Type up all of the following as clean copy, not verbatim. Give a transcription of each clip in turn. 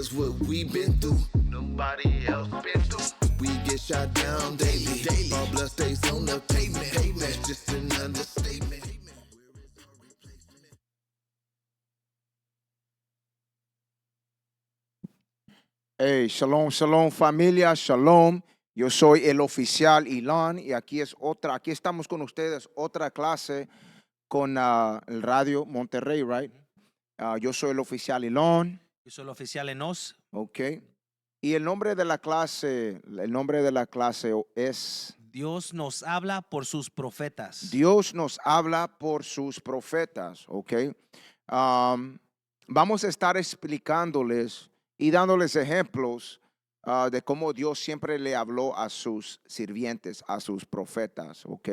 Cause what we been through, nobody else been through. We get shot down daily. Our blood stays on the pavement. That's just an understatement. Hey, shalom, shalom familia, shalom. Yo soy el oficial Ilan y aquí estamos con ustedes, otra clase con el Radio Monterrey, right? Yo soy el oficial Ilan. Yo soy el oficial Enos. Ok. Y el nombre de la clase es Dios nos habla por sus profetas. Dios nos habla por sus profetas, ok. Vamos a estar explicándoles y dándoles ejemplos de cómo Dios siempre le habló a sus sirvientes, a sus profetas, ok.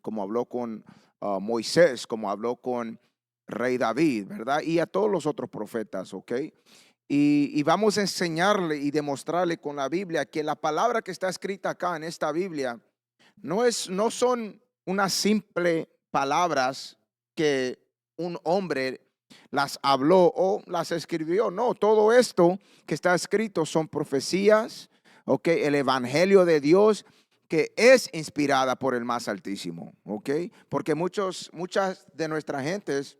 Como habló con Moisés, como habló con Rey David, ¿verdad? Y a todos los otros profetas, ok. Y vamos a enseñarle y demostrarle con la Biblia que la palabra que está escrita acá en esta Biblia no son unas simples palabras que un hombre las habló o las escribió. No, todo esto que está escrito son profecías, ok, el evangelio de Dios que es inspirada por el más altísimo, ok, porque muchas de nuestras gentes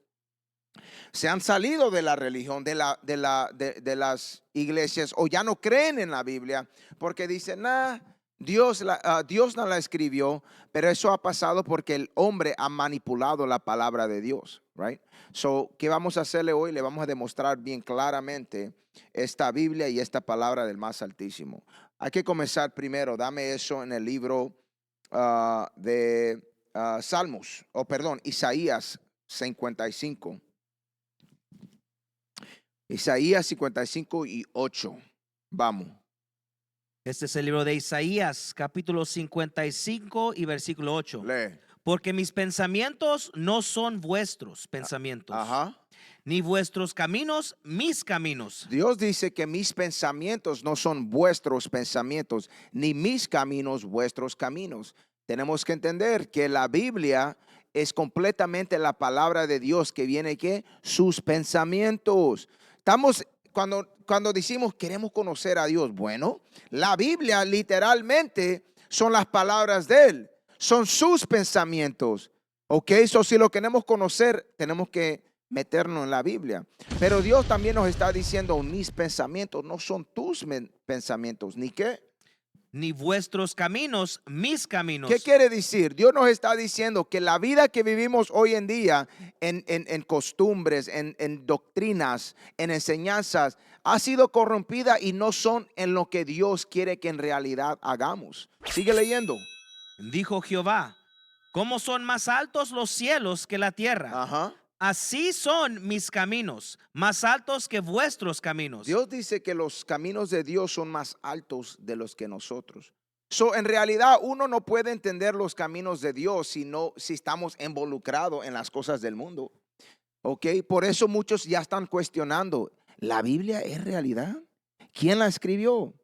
se han salido de la religión, de las iglesias, o ya no creen en la Biblia porque dicen, Dios no la escribió, pero eso ha pasado porque el hombre ha manipulado la palabra de Dios, right? So, ¿qué vamos a hacerle hoy? Le vamos a demostrar bien claramente esta Biblia y esta palabra del más altísimo. Hay que comenzar primero, dame eso en el libro de Salmos, Isaías 55. Isaías 55 y 8. Vamos. Este es el libro de Isaías, capítulo 55 y versículo 8. Lee. Porque mis pensamientos no son vuestros pensamientos, ni vuestros caminos mis caminos. Dios dice que mis pensamientos no son vuestros pensamientos, ni mis caminos vuestros caminos. Tenemos que entender que la Biblia es completamente la palabra de Dios que viene que sus pensamientos. Cuando decimos queremos conocer a Dios, bueno, la Biblia literalmente son las palabras de Él, son sus pensamientos, ok. So, si lo queremos conocer, tenemos que meternos en la Biblia. Pero Dios también nos está diciendo, mis pensamientos no son tus pensamientos, ¿ni qué? Ni vuestros caminos mis caminos. ¿Qué quiere decir? Dios nos está diciendo que la vida que vivimos hoy en día en costumbres, en doctrinas, en enseñanzas, ha sido corrompida y no son en lo que Dios quiere que en realidad hagamos. Sigue leyendo. Dijo Jehová, ¿cómo son más altos los cielos que la tierra? Así son mis caminos, más altos que vuestros caminos. Dios dice que los caminos de Dios son más altos de los que nosotros. So, en realidad uno no puede entender los caminos de Dios si estamos involucrados en las cosas del mundo. Ok, por eso muchos ya están cuestionando, ¿la Biblia es realidad? ¿Quién la escribió?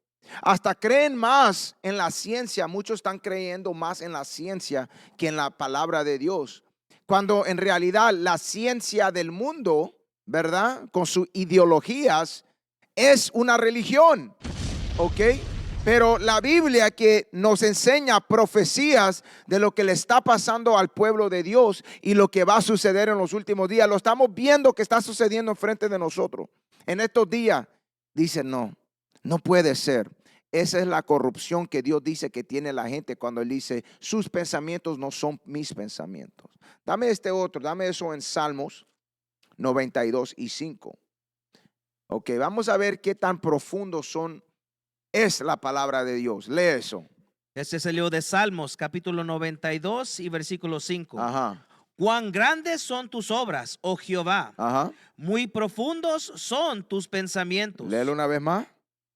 Hasta creen más en la ciencia, muchos están creyendo más en la ciencia que en la palabra de Dios. Cuando en realidad la ciencia del mundo, ¿verdad? Con sus ideologías, es una religión, ¿ok? Pero la Biblia que nos enseña profecías de lo que le está pasando al pueblo de Dios y lo que va a suceder en los últimos días, lo estamos viendo que está sucediendo enfrente de nosotros. En estos días, dicen, no puede ser. Esa es la corrupción que Dios dice que tiene la gente cuando Él dice, sus pensamientos no son mis pensamientos. Dame eso en Salmos 92 y 5. Ok, vamos a ver qué tan profundo es la palabra de Dios. Lee eso. Este es el libro de Salmos, capítulo 92 y versículo 5. Cuán grandes son tus obras, oh Jehová. Muy profundos son tus pensamientos. Léelo una vez más.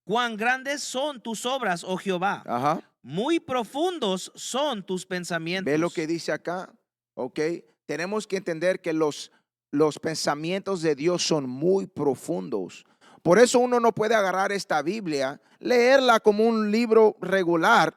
Cuán grandes son tus obras, oh Jehová. Muy profundos son tus pensamientos. Ve lo que dice acá. Ok, tenemos que entender que los pensamientos de Dios son muy profundos. Por eso uno no puede agarrar esta Biblia, leerla como un libro regular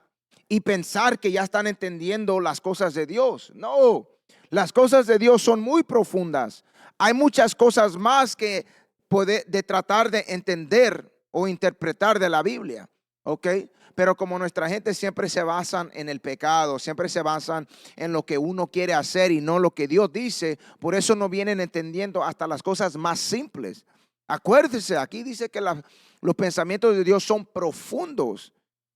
y pensar que ya están entendiendo las cosas de Dios. No, las cosas de Dios son muy profundas. Hay muchas cosas más que de tratar de entender o interpretar de la Biblia, ¿ok? Pero como nuestra gente siempre se basan en el pecado, siempre se basan en lo que uno quiere hacer y no lo que Dios dice, por eso no vienen entendiendo hasta las cosas más simples. Acuérdese, aquí dice que los pensamientos de Dios son profundos,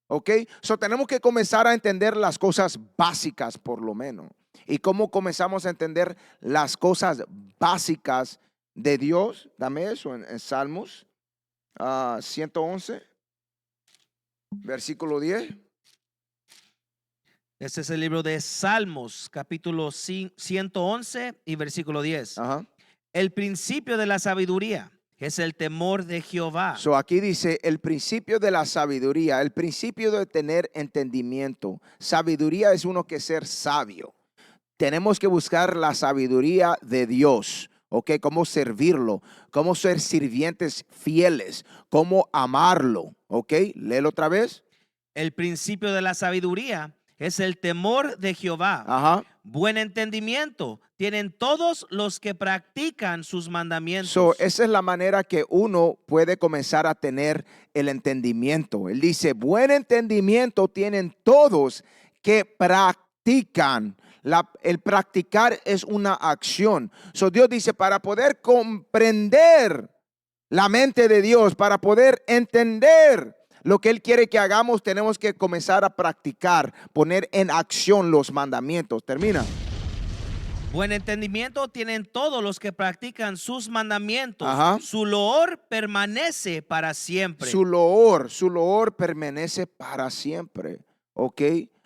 ¿ok? So tenemos que comenzar a entender las cosas básicas por lo menos. ¿Y cómo comenzamos a entender las cosas básicas de Dios? Dame eso en Salmos 111, versículo 10. Este es el libro de Salmos, capítulo 111 y versículo 10. Ajá. El principio de la sabiduría es el temor de Jehová. So aquí dice el principio de la sabiduría, el principio de tener entendimiento. Sabiduría es uno que ser sabio. Tenemos que buscar la sabiduría de Dios, ¿ok? Cómo servirlo, cómo ser sirvientes fieles, cómo amarlo, ¿ok? Léelo otra vez. El principio de la sabiduría es el temor de Jehová. Ajá. Buen entendimiento tienen todos los que practican sus mandamientos. So, esa es la manera que uno puede comenzar a tener el entendimiento. Él dice, buen entendimiento tienen todos que practican. El practicar es una acción. So, Dios dice, para poder comprender la mente de Dios, para poder entender lo que Él quiere que hagamos, tenemos que comenzar a practicar, poner en acción los mandamientos. Termina. Buen entendimiento tienen todos los que practican sus mandamientos. Ajá. Su loor permanece para siempre. Su loor permanece para siempre. ¿Ok?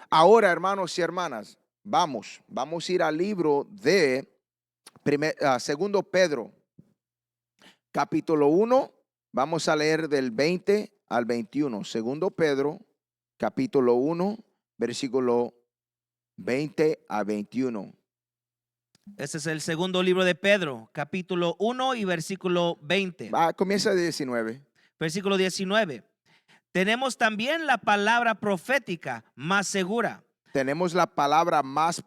Ahora, hermanos y hermanas, vamos a ir al libro de Segundo Pedro, capítulo 1. Vamos a leer del 20 al 21. Segundo Pedro, capítulo 1, versículo 20 a 21. Este es el segundo libro de Pedro, capítulo 1 y versículo 20. Comienza de 19. Versículo 19. Tenemos también la palabra profética más segura. Tenemos la palabra más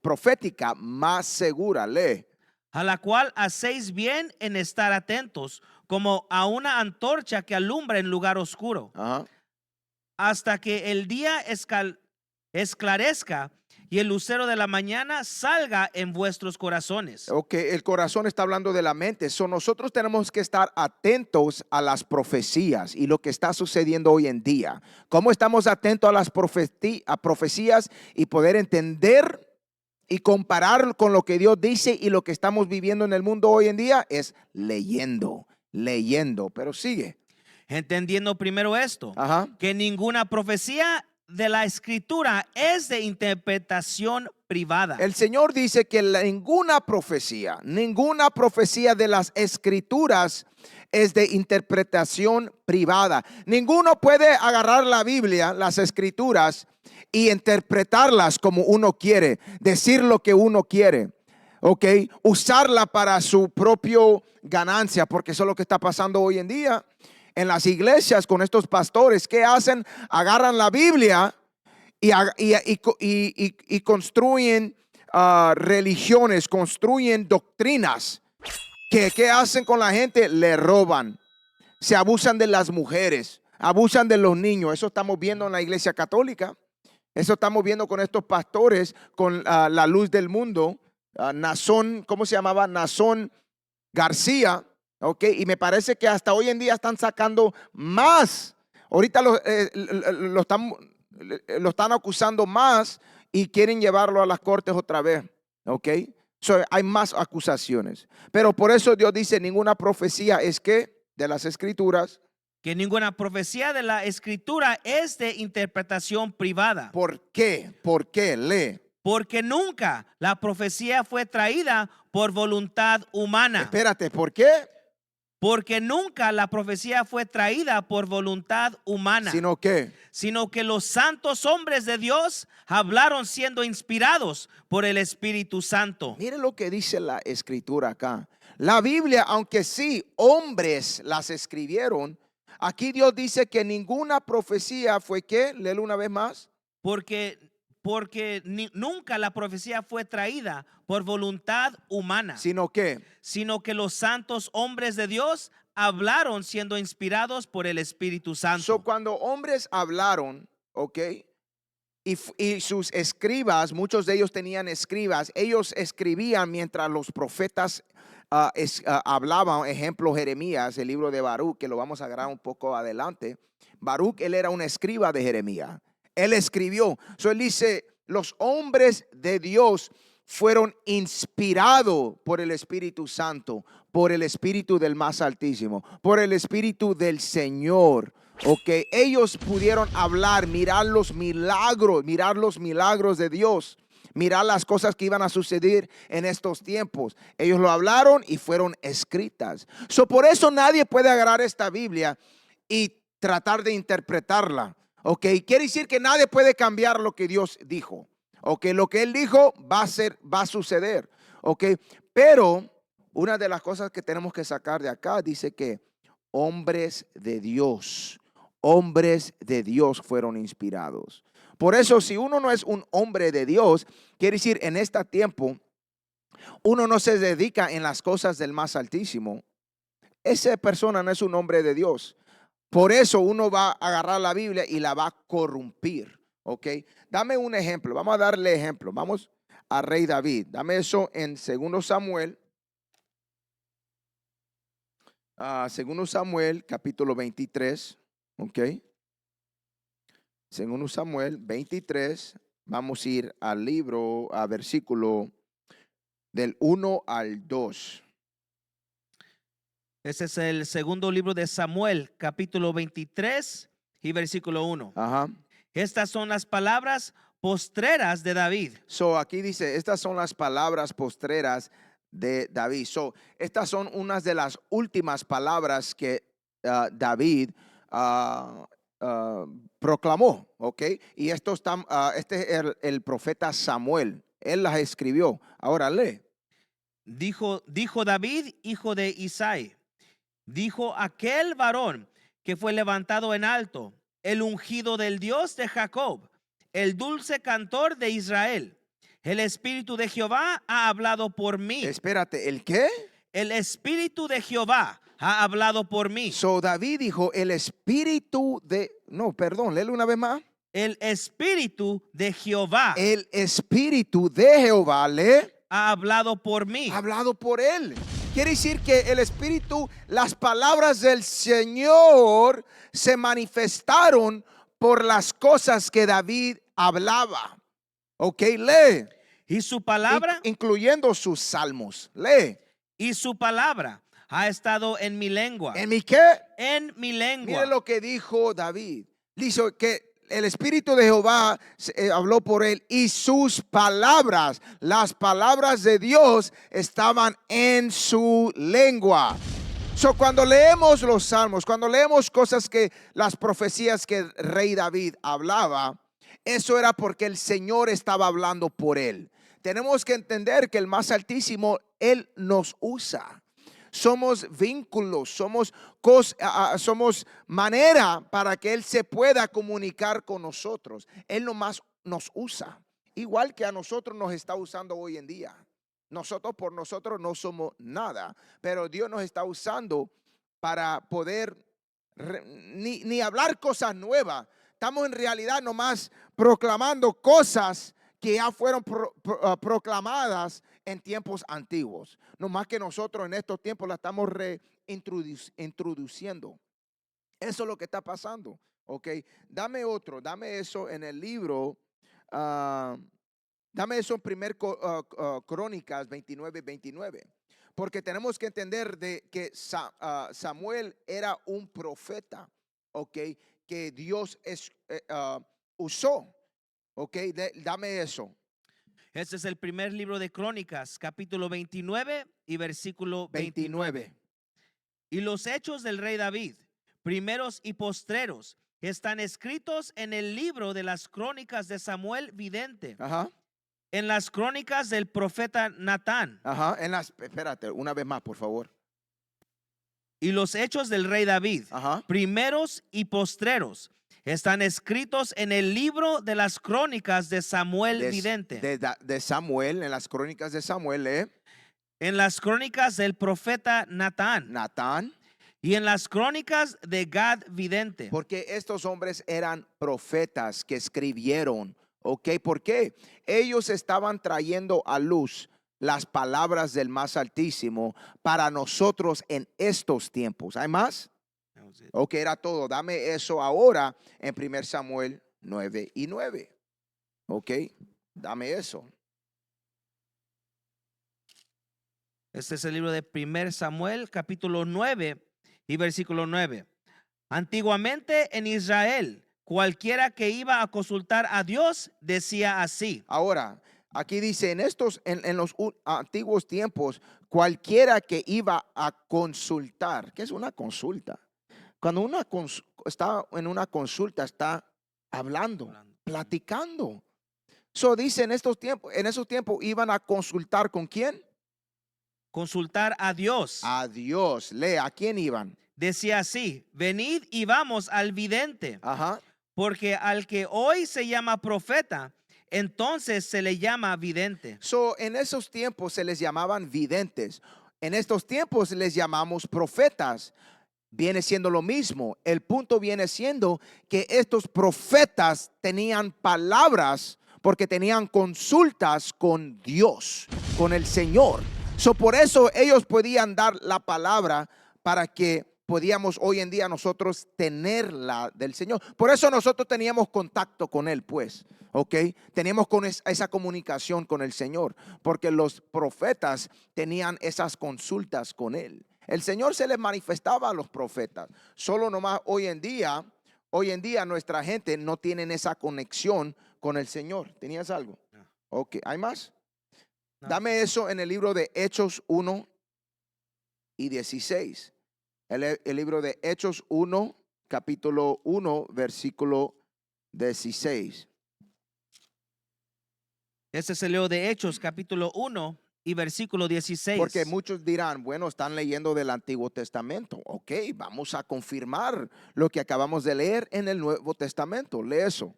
profética más segura. Lee. A la cual hacéis bien en estar atentos, como a una antorcha que alumbra en lugar oscuro, Ajá. hasta que el día esclarezca y el lucero de la mañana salga en vuestros corazones. Ok, el corazón está hablando de la mente. So, nosotros tenemos que estar atentos a las profecías y lo que está sucediendo hoy en día. ¿Cómo estamos atentos a las profecías y poder entender y comparar con lo que Dios dice y lo que estamos viviendo en el mundo hoy en día? Es leyendo, pero sigue. Entendiendo primero esto, Ajá. que ninguna profecía de la escritura es de interpretación privada. El Señor dice que ninguna profecía de las escrituras es de interpretación privada. Ninguno puede agarrar la Biblia, las escrituras, y interpretarlas como uno quiere, decir lo que uno quiere, ¿ok? Usarla para su propio ganancia, porque eso es lo que está pasando hoy en día en las iglesias con estos pastores. ¿Qué hacen? Agarran la Biblia y construyen religiones, construyen doctrinas. ¿Qué hacen con la gente? Le roban, se abusan de las mujeres, abusan de los niños. Eso estamos viendo en la iglesia católica. Eso estamos viendo con estos pastores, con la luz del mundo. Nazón, ¿cómo se llamaba? Nazón García. Ok, y me parece que hasta hoy en día están sacando más. Ahorita lo están acusando más y quieren llevarlo a las cortes otra vez. Ok, so, hay más acusaciones. Pero por eso Dios dice, ninguna profecía es que de las escrituras. Que ninguna profecía de la escritura es de interpretación privada. ¿Por qué? ¿Por qué? Lee. Porque nunca la profecía fue traída por voluntad humana. Espérate, ¿por qué? Porque nunca la profecía fue traída por voluntad humana. ¿Sino qué? Sino que los santos hombres de Dios hablaron siendo inspirados por el Espíritu Santo. Mire lo que dice la escritura acá. La Biblia, aunque sí, hombres las escribieron, aquí Dios dice que ninguna profecía fue ¿qué? Léelo una vez más. Porque nunca la profecía fue traída por voluntad humana. ¿Sino qué? Sino que los santos hombres de Dios hablaron siendo inspirados por el Espíritu Santo. So, cuando hombres hablaron, ¿ok? Y sus escribas, muchos de ellos tenían escribas, ellos escribían mientras los profetas hablaban. Ejemplo, Jeremías, el libro de Baruch, que lo vamos a agarrar un poco adelante. Baruch, él era un escriba de Jeremías. Él escribió. So, él dice, los hombres de Dios fueron inspirados por el Espíritu Santo, por el Espíritu del Más Altísimo, por el Espíritu del Señor. Ok, ellos pudieron hablar, mirar los milagros de Dios, mirar las cosas que iban a suceder en estos tiempos. Ellos lo hablaron y fueron escritas. So, por eso nadie puede agarrar esta Biblia y tratar de interpretarla. Ok, quiere decir que nadie puede cambiar lo que Dios dijo. Ok, lo que Él dijo va a suceder. Ok, pero una de las cosas que tenemos que sacar de acá dice que hombres de Dios fueron inspirados. Por eso, si uno no es un hombre de Dios, quiere decir en este tiempo, uno no se dedica en las cosas del Más Altísimo, esa persona no es un hombre de Dios. Por eso uno va a agarrar la Biblia y la va a corrompir. Ok, dame un ejemplo. Vamos a darle ejemplo. Vamos a Rey David. Dame eso en 2 Samuel. 2 Samuel, capítulo 23. Ok. 2 Samuel 23. Vamos a ir al libro, a versículo del 1 al 2. Ese es el segundo libro de Samuel, capítulo 23 y versículo 1. Ajá. Estas son las palabras postreras de David. So, aquí dice, estas son las palabras postreras de David. So, estas son unas de las últimas palabras que David proclamó, ¿ok? Y esto está, este es el profeta Samuel. Él las escribió. Ahora lee. Dijo David, hijo de Isaí. Dijo aquel varón que fue levantado en alto, el ungido del Dios de Jacob, el dulce cantor de Israel. El Espíritu de Jehová ha hablado por mí. Espérate, ¿el qué? El Espíritu de Jehová ha hablado por mí. So David dijo, el Espíritu de, no, perdón, léelo una vez más. El Espíritu de Jehová. El Espíritu de Jehová ha hablado por mí. Ha hablado por él. Quiere decir que el Espíritu, las palabras del Señor se manifestaron por las cosas que David hablaba. Ok, lee. Y su palabra, incluyendo sus salmos. Lee. Y su palabra ha estado en mi lengua. ¿En mi qué? En mi lengua. Mire lo que dijo David. Dijo que el Espíritu de Jehová habló por él y sus palabras, las palabras de Dios estaban en su lengua. So, cuando leemos los salmos, cuando leemos cosas que las profecías que el rey David hablaba, eso era porque el Señor estaba hablando por él. Tenemos que entender que el Más Altísimo, Él nos usa. Somos vínculos, somos manera para que Él se pueda comunicar con nosotros. Él nomás nos usa, igual que a nosotros nos está usando hoy en día. Nosotros por nosotros no somos nada, pero Dios nos está usando para poder ni hablar cosas nuevas. Estamos en realidad nomás proclamando cosas que ya fueron proclamadas en tiempos antiguos. No más que nosotros en estos tiempos la estamos reintroduciendo. Eso es lo que está pasando. Ok, dame eso en el libro. Dame eso en 1 Crónicas 29. Porque tenemos que entender de que Samuel era un profeta, ok, que Dios usó. Ok, dame eso. Este es el primer libro de Crónicas, capítulo 29 y versículo 29. Y los hechos del rey David, primeros y postreros, están escritos en el libro de las crónicas de Samuel vidente. Ajá. En las crónicas del profeta Natán. Ajá. Espérate, una vez más, por favor. Y los hechos del rey David, ajá, primeros y postreros, están escritos en el libro de las crónicas de Samuel vidente. De Samuel, en las crónicas de Samuel, en las crónicas del profeta Natán. y en las crónicas de Gad vidente. Porque estos hombres eran profetas que escribieron, ¿ok? ¿Por qué? Ellos estaban trayendo a luz las palabras del más altísimo para nosotros en estos tiempos. ¿Hay más? Ok, era todo. Dame eso ahora en 1 Samuel 9:9. Ok, dame eso. Este es el libro de 1 Samuel, capítulo 9 y versículo 9. Antiguamente en Israel, cualquiera que iba a consultar a Dios decía así. Ahora, aquí dice, en los antiguos tiempos, cualquiera que iba a consultar, ¿qué es una consulta? Cuando uno está en una consulta, está hablando, platicando. So dice en esos tiempos iban a consultar ¿con quién? Consultar a Dios. A Dios. Lea, ¿a quién iban? Decía así: venid y vamos al vidente, Ajá. porque al que hoy se llama profeta, entonces se le llama vidente. So, en esos tiempos se les llamaban videntes. En estos tiempos les llamamos profetas. Viene siendo lo mismo. El punto viene siendo que estos profetas tenían palabras porque tenían consultas con Dios, con el Señor. So, por eso ellos podían dar la palabra para que podíamos hoy en día nosotros tenerla del Señor. Por eso nosotros teníamos contacto con Él, pues, ¿ok? Teníamos esa comunicación con el Señor, porque los profetas tenían esas consultas con Él. El Señor se les manifestaba a los profetas. Solo nomás hoy en día nuestra gente no tiene esa conexión con el Señor. ¿Tenías algo? No. Ok, ¿hay más? No. Dame eso en el libro de Hechos 1:16. El libro de Hechos 1, capítulo 1, versículo 16. Este es el libro de Hechos, capítulo 1 y versículo 16. Porque muchos dirán, bueno, están leyendo del Antiguo Testamento. Ok, vamos a confirmar lo que acabamos de leer en el Nuevo Testamento. Lee eso.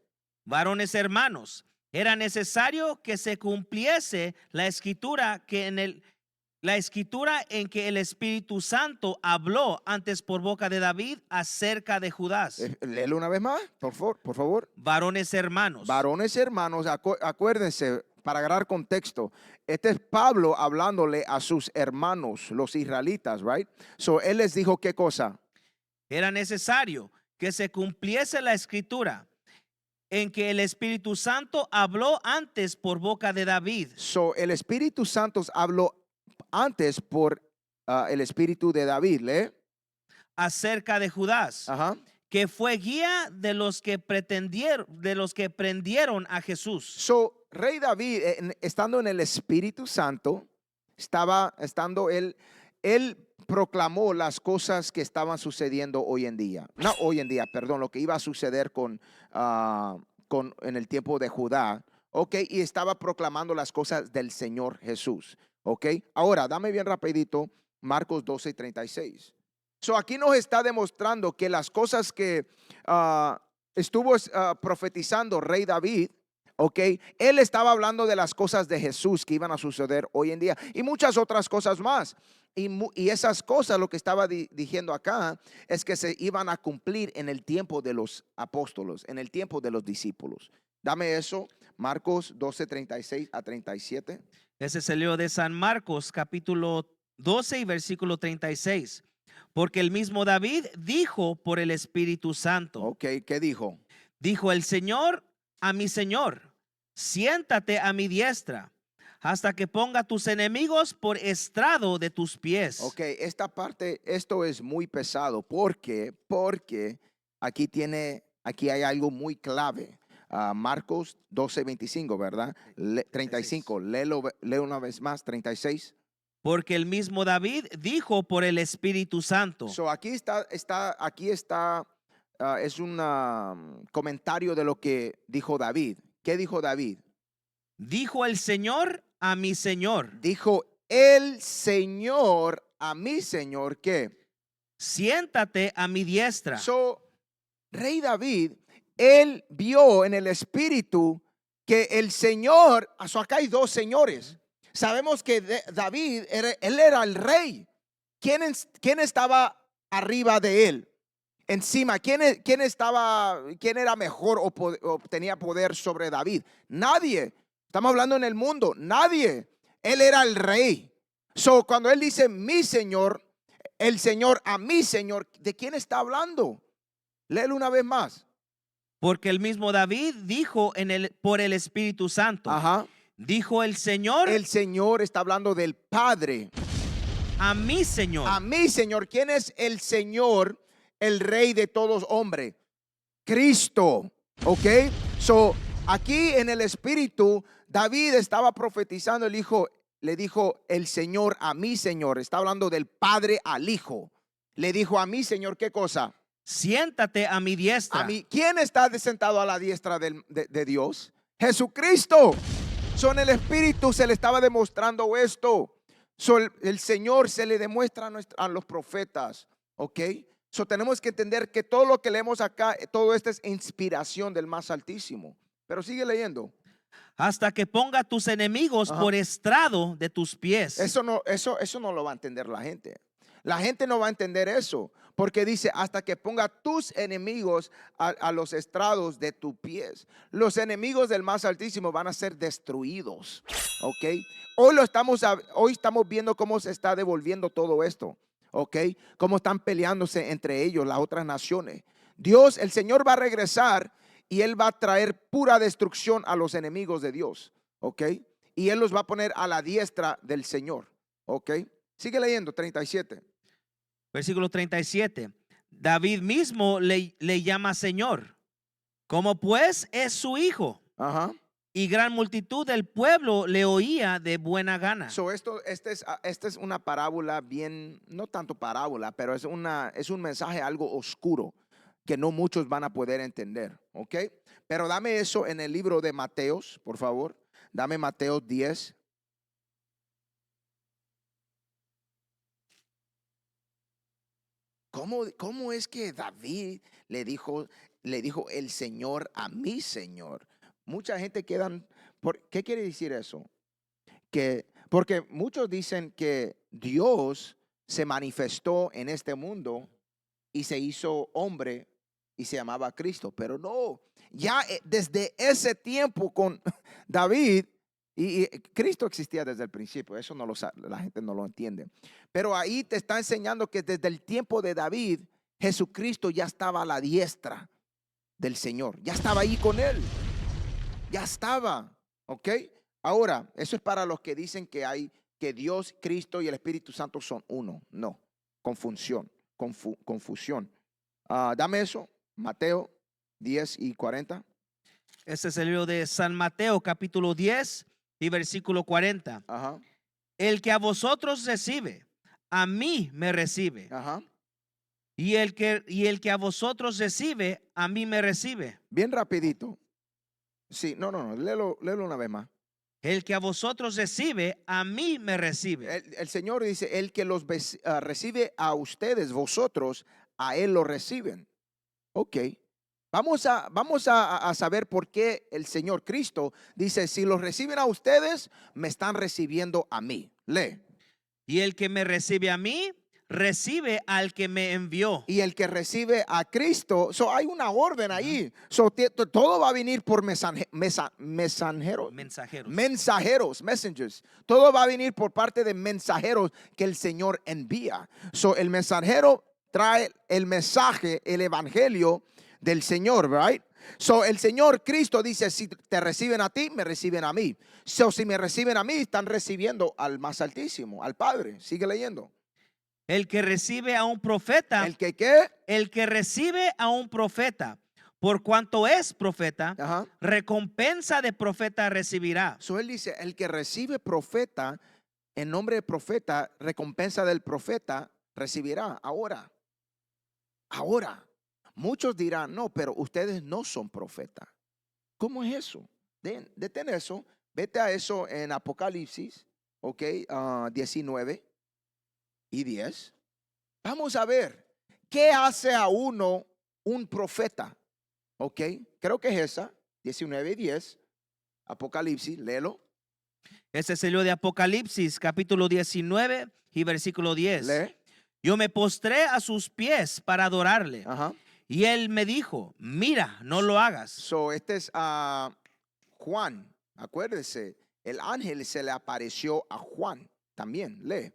Varones hermanos, era necesario que se cumpliese la escritura en que el Espíritu Santo habló antes por boca de David acerca de Judas. Léelo una vez más, por favor. Varones hermanos. Varones hermanos, acuérdense, para agarrar contexto, este es Pablo hablándole a sus hermanos, los israelitas, right? So, él les dijo, ¿qué cosa? Era necesario que se cumpliese la escritura en que el Espíritu Santo habló antes por boca de David. So, el Espíritu Santo habló antes por el Espíritu de David, ¿lee? Acerca de Judas. Ajá. Que fue guía de los que prendieron a Jesús. So, Rey David, estando en el Espíritu Santo, él proclamó las cosas que estaban sucediendo hoy en día. No hoy en día, perdón, lo que iba a suceder en el tiempo de Judá. Ok, y estaba proclamando las cosas del Señor Jesús. Ok, ahora dame bien rapidito Marcos 12:36. So, aquí nos está demostrando que las cosas que estuvo profetizando Rey David, ok, él estaba hablando de las cosas de Jesús que iban a suceder hoy en día y muchas otras cosas más. Y esas cosas, lo que estaba diciendo acá, es que se iban a cumplir en el tiempo de los apóstolos, en el tiempo de los discípulos. Dame eso, Marcos 12:36-37. Ese es el libro de San Marcos, capítulo 12 y versículo 36. Porque el mismo David dijo por el Espíritu Santo. Ok, ¿qué dijo? Dijo el Señor a mi Señor: siéntate a mi diestra hasta que ponga tus enemigos por estrado de tus pies. Ok, esta parte, esto es muy pesado. Porque aquí hay algo muy clave. Marcos 12:25, ¿verdad? 35, lee una vez más, 36. Porque el mismo David dijo por el Espíritu Santo. So, aquí está, es un comentario de lo que dijo David. ¿Qué dijo David? Dijo el Señor a mi Señor. Dijo el Señor a mi Señor, ¿qué? Siéntate a mi diestra. So, Rey David, él vio en el Espíritu que el Señor, acá hay dos señores. Sabemos que David, él era el rey. ¿Quién estaba arriba de él. Encima, ¿quién era mejor o tenía poder sobre David? Nadie. Estamos hablando en el mundo, nadie. Él era el rey. So, cuando él dice mi Señor, el Señor a mi Señor, ¿de quién está hablando? Léelo una vez más. Porque el mismo David dijo por el Espíritu Santo. Ajá. Dijo el Señor está hablando del Padre. a mi Señor. A mi Señor. ¿Quién es el Señor? El Rey de todos hombres. Cristo. ¿Ok? So, aquí en el Espíritu, David estaba profetizando. Le dijo el Señor a mi Señor. Está hablando del Padre al Hijo. Le dijo a mi Señor, ¿qué cosa? Siéntate a mi diestra. A mí. ¿Quién está sentado a la diestra de Dios? Jesucristo. En el Espíritu se le estaba demostrando esto. El Señor se le demuestra a los profetas. ¿Ok? Tenemos que entender que todo lo que leemos acá, todo esto es inspiración del más altísimo. Pero sigue leyendo. Hasta que ponga tus enemigos por estrado de tus pies. Eso no lo va a entender la gente. La gente no va a entender eso. Porque dice, hasta que ponga tus enemigos a los estrados de tus pies. Los enemigos del más altísimo van a ser destruidos. ¿Ok? Hoy estamos viendo cómo se está devolviendo todo esto. ¿Ok? Cómo están peleándose entre ellos, las otras naciones. Dios, el Señor va a regresar y Él va a traer pura destrucción a los enemigos de Dios. ¿Ok? Y Él los va a poner a la diestra del Señor. ¿Ok? Sigue leyendo, 37. Versículo 37. David mismo le llama Señor. Como pues es su hijo. Ajá. Y gran multitud del pueblo le oía de buena gana. Esta es una parábola bien, no tanto parábola, pero es un mensaje algo oscuro que no muchos van a poder entender. ¿Ok? Pero dame eso en el libro de Mateos, por favor. Dame Mateo 10. ¿Cómo es que David le dijo el Señor a mi Señor? Mucha gente quedan. ¿Qué quiere decir eso? Porque muchos dicen que Dios se manifestó en este mundo y se hizo hombre y se llamaba Cristo. Pero no, ya desde ese tiempo con David. Y Cristo existía desde el principio, eso no la gente no lo entiende. Pero ahí te está enseñando que desde el tiempo de David, Jesucristo ya estaba a la diestra del Señor. Ya estaba ahí con él. Ya estaba. ¿Ok? Ahora, eso es para los que dicen que Dios, Cristo y el Espíritu Santo son uno. No, confusión. Dame eso, Mateo 10 y 40. Este es el libro de San Mateo, capítulo 10 y versículo 40. Ajá. El que a vosotros recibe, a mí me recibe. Ajá. Y el que a vosotros recibe, a mí me recibe. Bien rapidito. Sí, no, léelo una vez más. El que a vosotros recibe, a mí me recibe. El Señor dice, el que los recibe a ustedes, vosotros, a Él lo reciben. Ok. Vamos a saber por qué el Señor Cristo dice, si los reciben a ustedes, me están recibiendo a mí. Lee. Y el que me recibe a mí, recibe al que me envió. Y el que recibe a Cristo, hay una orden ahí. Todo va a venir por mensajeros. Messengers. Todo va a venir por parte de mensajeros que el Señor envía. El mensajero trae el mensaje, el evangelio del Señor, right? El Señor Cristo dice, si te reciben a ti, me reciben a mí. Si me reciben a mí, están recibiendo al más altísimo, al Padre. Sigue leyendo. El que recibe a un profeta. ¿El que qué? El que recibe a un profeta, por cuanto es profeta, Ajá. recompensa de profeta recibirá. Él dice, el que recibe profeta, en nombre de profeta, recompensa del profeta recibirá. Ahora, muchos dirán, no, pero ustedes no son profetas. ¿Cómo es eso? Detén eso, vete a eso en Apocalipsis, ok, 19 y 10. Vamos a ver, ¿qué hace a uno un profeta? Ok, creo que es esa, 19 y 10, Apocalipsis, léelo. Ese es el libro de Apocalipsis, capítulo 19 y versículo 10. Lee. Yo me postré a sus pies para adorarle. Ajá. Y él me dijo, mira, no lo hagas. So, este es Juan. Acuérdese, el ángel se le apareció a Juan también. Lee.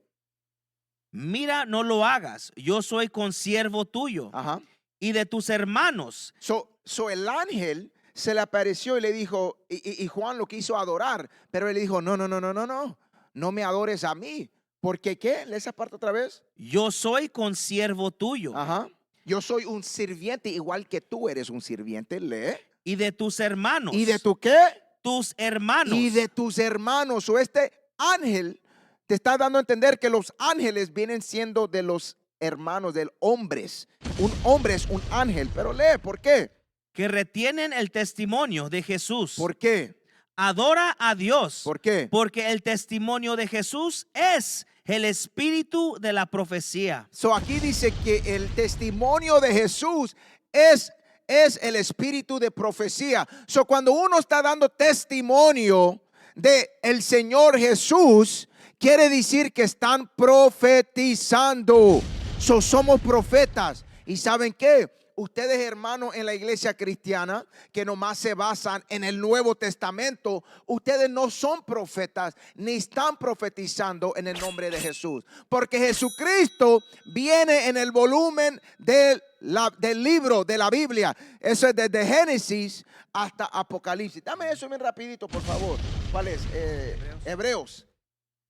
Mira, no lo hagas. Yo soy consiervo tuyo Ajá. y de tus hermanos. So el ángel se le apareció y le dijo, y Juan lo quiso adorar, pero él le dijo, no me adores a mí. Porque ¿qué? Lee esa parte otra vez. Yo soy consiervo tuyo Ajá. Yo soy un sirviente igual que tú eres un sirviente. Lee. y de tus hermanos. ¿Y de tu qué? Tus hermanos. Y de tus hermanos. O este ángel te está dando a entender que los ángeles vienen siendo de los hermanos, de hombres. Un hombre es un ángel. Pero lee, ¿por qué? Que retienen el testimonio de Jesús. ¿Por qué? Adora a Dios. ¿Por qué? Porque el testimonio de Jesús es el espíritu de la profecía. So aquí dice que el testimonio de Jesús es el espíritu de profecía. So cuando uno está dando testimonio de el Señor Jesús, quiere decir que están profetizando. So somos profetas. ¿Y saben qué? Ustedes, hermanos, en la iglesia cristiana, que nomás se basan en el Nuevo Testamento, ustedes no son profetas ni están profetizando en el nombre de Jesús. Porque Jesucristo viene en el volumen del libro de la Biblia. Eso es desde Génesis hasta Apocalipsis. Dame eso bien rapidito, por favor. ¿Cuál es? Hebreos.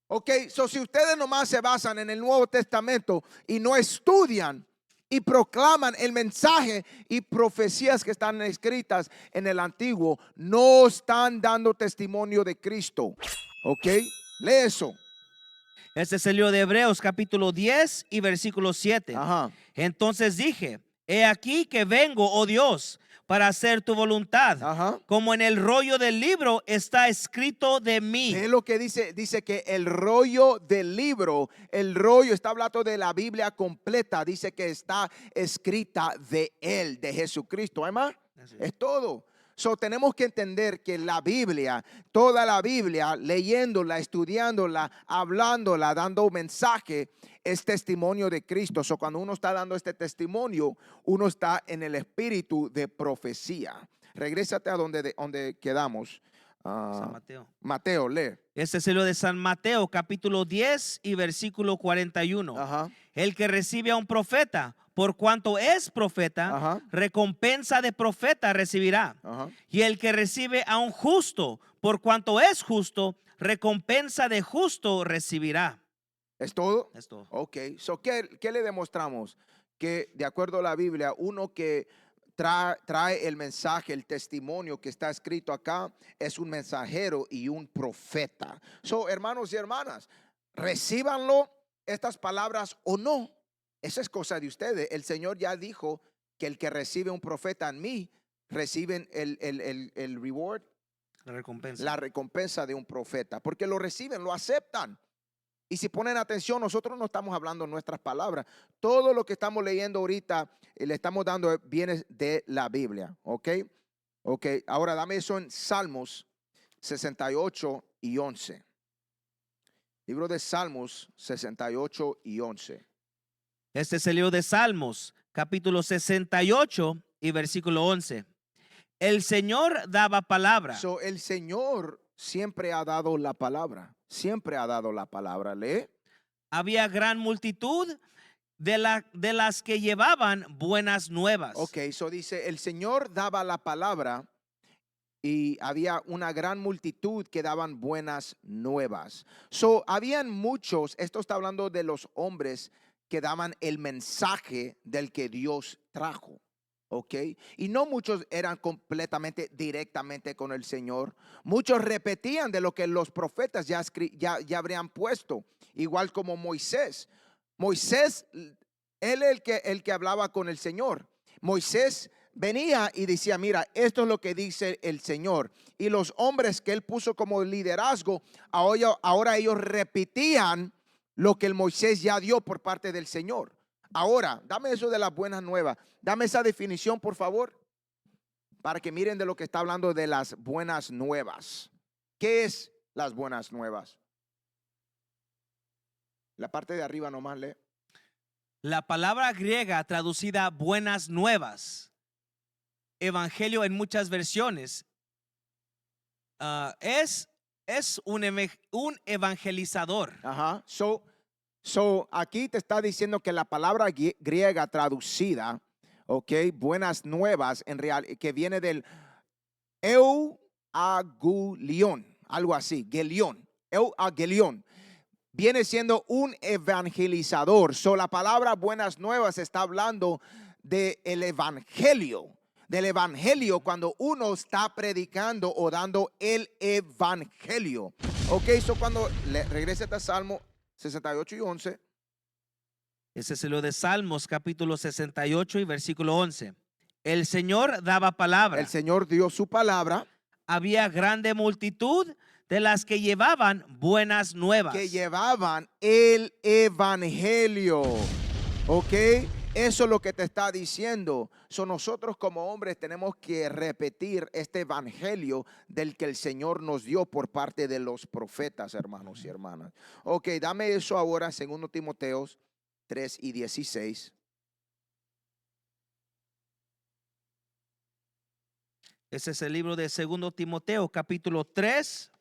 Ok, so si ustedes nomás se basan en el Nuevo Testamento y no estudian y proclaman el mensaje y profecías que están escritas en el Antiguo, no están dando testimonio de Cristo. ¿Ok? Lee eso. Este es el libro de Hebreos capítulo 10 y versículo 7. Ajá. Entonces dije, he aquí que vengo, oh Dios, para hacer tu voluntad. Ajá. Como en el rollo del libro está escrito de mí. Es lo que dice. Dice que el rollo del libro, el rollo está hablando de la Biblia completa. Dice que está escrita de él, de Jesucristo. ¿Hay más? Es todo. So tenemos que entender que la Biblia, toda la Biblia, leyéndola, estudiándola, hablándola, dando mensaje, es testimonio de Cristo. So cuando uno está dando este testimonio, uno está en el espíritu de profecía. Regrésate a donde quedamos. San Mateo. Mateo, lee. Este es el libro de San Mateo capítulo 10 y versículo 41. Ajá. El que recibe a un profeta, por cuanto es profeta, Ajá. recompensa de profeta recibirá. Ajá. Y el que recibe a un justo, por cuanto es justo, recompensa de justo recibirá. ¿Es todo? Es todo. Ok. So, ¿qué le demostramos? Que de acuerdo a la Biblia, uno que trae el mensaje, el testimonio que está escrito acá, es un mensajero y un profeta. So, hermanos y hermanas, recíbanlo estas palabras o no. Esa es cosa de ustedes. El Señor ya dijo que el que recibe un profeta en mí, reciben el reward, la recompensa de un profeta. Porque lo reciben, lo aceptan. Y si ponen atención, nosotros no estamos hablando nuestras palabras. Todo lo que estamos leyendo ahorita, le estamos dando, viene de la Biblia. ¿Ok? Ok, ahora dame eso en Salmos 68 y 11. Libro de Salmos 68 y 11. Este es el libro de Salmos, capítulo 68 y versículo 11. El Señor daba palabra. So, el Señor siempre ha dado la palabra. Siempre ha dado la palabra. Lee. Había gran multitud de las que llevaban buenas nuevas. Ok, so dice, el Señor daba la palabra y había una gran multitud que daban buenas nuevas. So, habían muchos, esto está hablando de los hombres que daban el mensaje del que Dios trajo. ¿Ok? Y no muchos eran completamente directamente con el Señor. Muchos repetían de lo que los profetas ya habrían puesto. Igual como Moisés. Moisés, él el que hablaba con el Señor. Moisés venía y decía, mira, esto es lo que dice el Señor. Y los hombres que él puso como liderazgo, ahora ellos repetían lo que el Moisés ya dio por parte del Señor. Ahora, dame eso de las buenas nuevas. Dame esa definición, por favor, para que miren de lo que está hablando de las buenas nuevas. ¿Qué es las buenas nuevas? La parte de arriba nomás lee. La palabra griega traducida buenas nuevas, evangelio en muchas versiones, es un evangelizador. Ajá. So, aquí te está diciendo que la palabra griega traducida, ok, buenas nuevas, en real, que viene del euagelion, algo así, gelión, euagelion, viene siendo un evangelizador. So, la palabra buenas nuevas está hablando del evangelio. Del evangelio cuando uno está predicando o dando el evangelio. Ok, so cuando regrese a Salmo 68 y 11. Ese es lo de Salmos capítulo 68 y versículo 11. El Señor daba palabra. El Señor dio su palabra. Había grande multitud de las que llevaban buenas nuevas. Que llevaban el evangelio. Ok, eso es lo que te está diciendo. Nosotros como hombres tenemos que repetir este evangelio del que el Señor nos dio por parte de los profetas, hermanos y hermanas. Ok, dame eso ahora, 2 Timoteo 3 y 16. Ese es el libro de 2 Timoteo, capítulo 3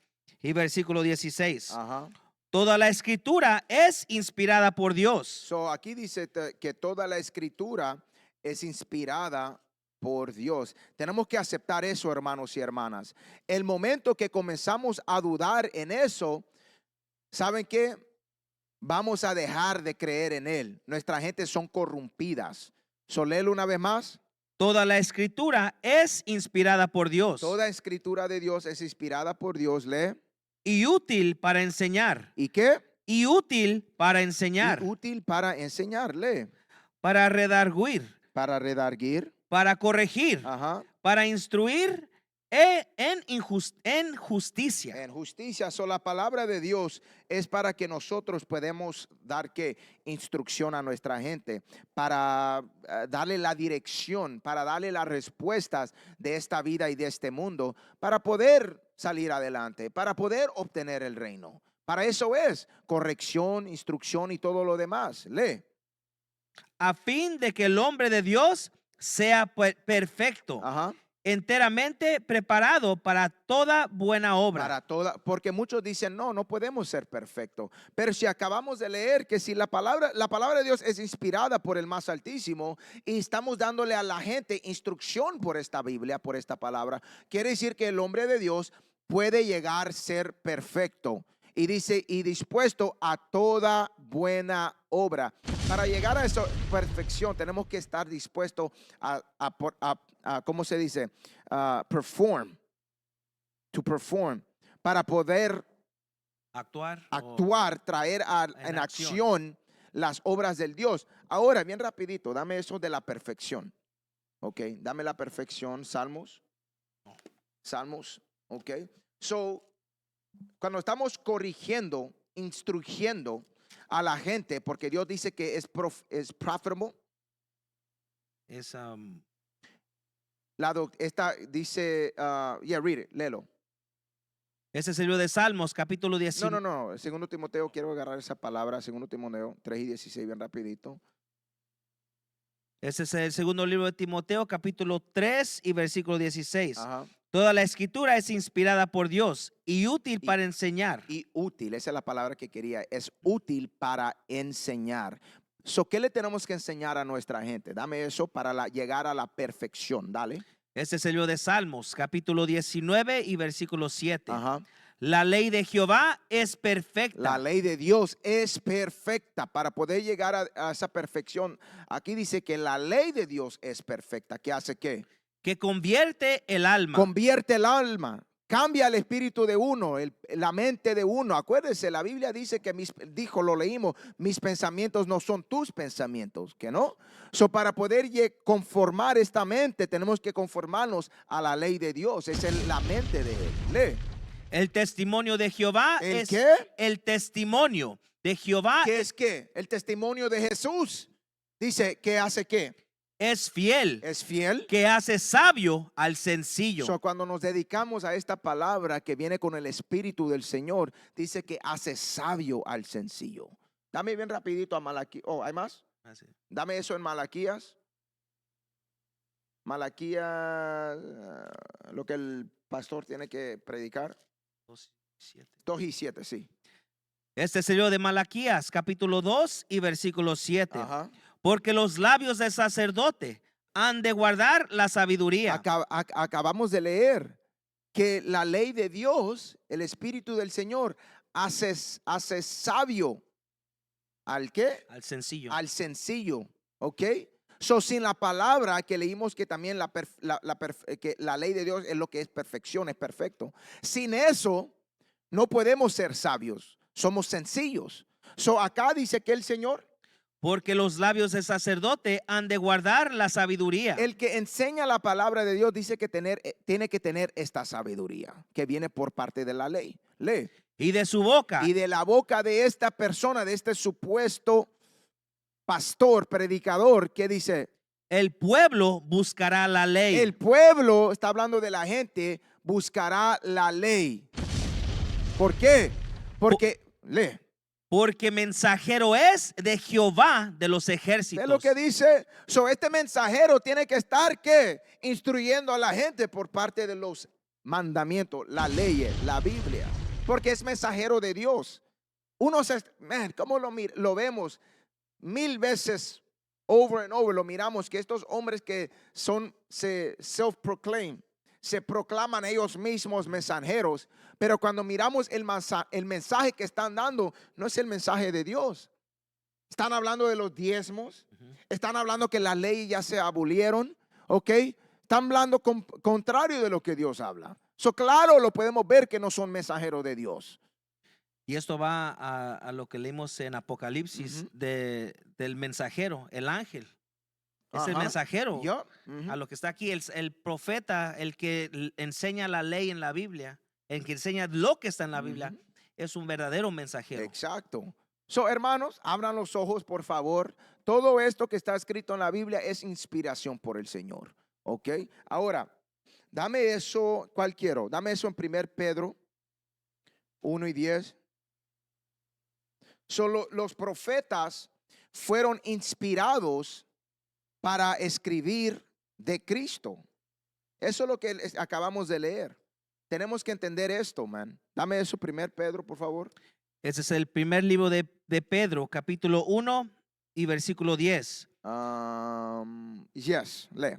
y versículo 16. Ajá. Toda la escritura es inspirada por Dios. So, aquí dice que toda la escritura es inspirada por Dios. Tenemos que aceptar eso, hermanos y hermanas. El momento que comenzamos a dudar en eso, ¿saben qué? Vamos a dejar de creer en Él. Nuestra gente son corrompidas. So, léelo una vez más. Toda la escritura es inspirada por Dios. Toda escritura de Dios es inspirada por Dios. Lee. Y útil para enseñar. ¿Y qué? Y útil para enseñar. Y útil para enseñar. Lee. Para redarguir. Para redarguir. Para corregir. Ajá. Para instruir en justicia. En justicia. So, la palabra de Dios es para que nosotros podamos dar ¿qué? Instrucción a nuestra gente, para darle la dirección, para darle las respuestas de esta vida y de este mundo, para poder salir adelante, para poder obtener el reino. Para eso es corrección, instrucción y todo lo demás. Lee. A fin de que el hombre de Dios sea perfecto. Ajá. Enteramente preparado para toda buena obra. Para toda, porque muchos dicen, no podemos ser perfectos. Pero si acabamos de leer que si la palabra de Dios es inspirada por el más altísimo y estamos dándole a la gente instrucción por esta Biblia, por esta palabra, quiere decir que el hombre de Dios puede llegar a ser perfecto. Y dice, y dispuesto a toda buena obra. Para llegar a esa perfección tenemos que estar dispuestos a ¿cómo se dice? Perform. To perform. Para poder Actuar, traer en acción las obras del Dios. Ahora, bien rapidito, dame eso de la perfección. Ok, dame la perfección, Salmos. Salmos, ok. So, cuando estamos corrigiendo, instruyendo a la gente, porque Dios dice que es profitable. Esta dice, read it, léelo. Ese es el libro de Salmos, capítulo 19. No. 2 Timoteo, quiero agarrar esa palabra, 2 Timoteo 3 y 16, bien rapidito. Ese es el segundo libro de Timoteo, capítulo 3 y versículo 16. Ajá. Toda la escritura es inspirada por Dios y útil para enseñar. Y útil, esa es la palabra que quería, es útil para enseñar. ¿Qué le tenemos que enseñar a nuestra gente? Dame eso para llegar a la perfección, dale. Este es el libro de Salmos, capítulo 19 y versículo 7. Ajá. La ley de Jehová es perfecta. La ley de Dios es perfecta para poder llegar a esa perfección. Aquí dice que la ley de Dios es perfecta. ¿Qué hace qué? Que convierte el alma. Convierte el alma. Cambia el espíritu de uno, la mente de uno. Acuérdense, la Biblia dice que lo leímos, mis pensamientos no son tus pensamientos, ¿que no? Para poder conformar esta mente, tenemos que conformarnos a la ley de Dios. Es la mente de Él. Lee. El testimonio de Jehová es ¿qué? El testimonio de Jehová. ¿Qué es qué? El testimonio de Jesús. Dice, ¿qué hace qué? Es fiel. Es fiel. Que hace sabio al sencillo. Cuando nos dedicamos a esta palabra que viene con el Espíritu del Señor, dice que hace sabio al sencillo. Dame bien rapidito a Malaquías. ¿Hay más? Así. Dame eso en Malaquías. Malaquías, lo que el pastor tiene que predicar. 2, 7. 2 y 7, sí. Este es el libro de Malaquías, capítulo 2 y versículo 7. Ajá. Porque los labios del sacerdote han de guardar la sabiduría. Acabamos de leer que la ley de Dios, el Espíritu del Señor, hace sabio. ¿Al qué? Al sencillo. Al sencillo. ¿Ok? So, sin la palabra que leímos que también que la ley de Dios es lo que es perfección, es perfecto. Sin eso, no podemos ser sabios. Somos sencillos. So, acá dice que el Señor, Porque los labios del sacerdote han de guardar la sabiduría. el que enseña la palabra de Dios, dice que tiene que tener esta sabiduría que viene por parte de la ley. Lee. Y de su boca. Y de la boca de esta persona, de este supuesto pastor, predicador, que dice, El pueblo buscará la ley. el pueblo, está hablando de la gente, buscará la ley. ¿Por qué? Porque, lee, Porque mensajero es de Jehová de los ejércitos. ¿ve lo que dice? So, este mensajero tiene que estar, ¿qué? Instruyendo a la gente por parte de los mandamientos, la ley, la Biblia. Porque es mensajero de Dios. ¿Cómo lo vemos? 1000 veces over and over lo miramos, que estos hombres que se self-proclaim, se proclaman ellos mismos mensajeros, pero cuando miramos el mensaje que están dando, no es el mensaje de Dios. Están hablando de los diezmos, están hablando que las leyes ya se abolieron, ¿ok? Están hablando contrario de lo que Dios habla. Claro, lo podemos ver que no son mensajeros de Dios. Y esto va a lo que leímos en Apocalipsis del mensajero, el ángel. Es el mensajero. A lo que está aquí, el profeta, el que enseña la ley en la Biblia, el que enseña lo que está en la Biblia, es un verdadero mensajero. Exacto. Hermanos, abran los ojos, por favor. Todo esto que está escrito en la Biblia es inspiración por el Señor. ¿Ok? Ahora, dame eso, ¿cuál quiero? Dame eso en 1 Pedro 1 y 10. Los profetas fueron inspirados para escribir de Cristo. Eso es lo que acabamos de leer. Tenemos que entender esto, man. Dame eso, 1 Pedro, por favor. Ese es el primer libro de Pedro, capítulo 1 y versículo 10. Yes, lee.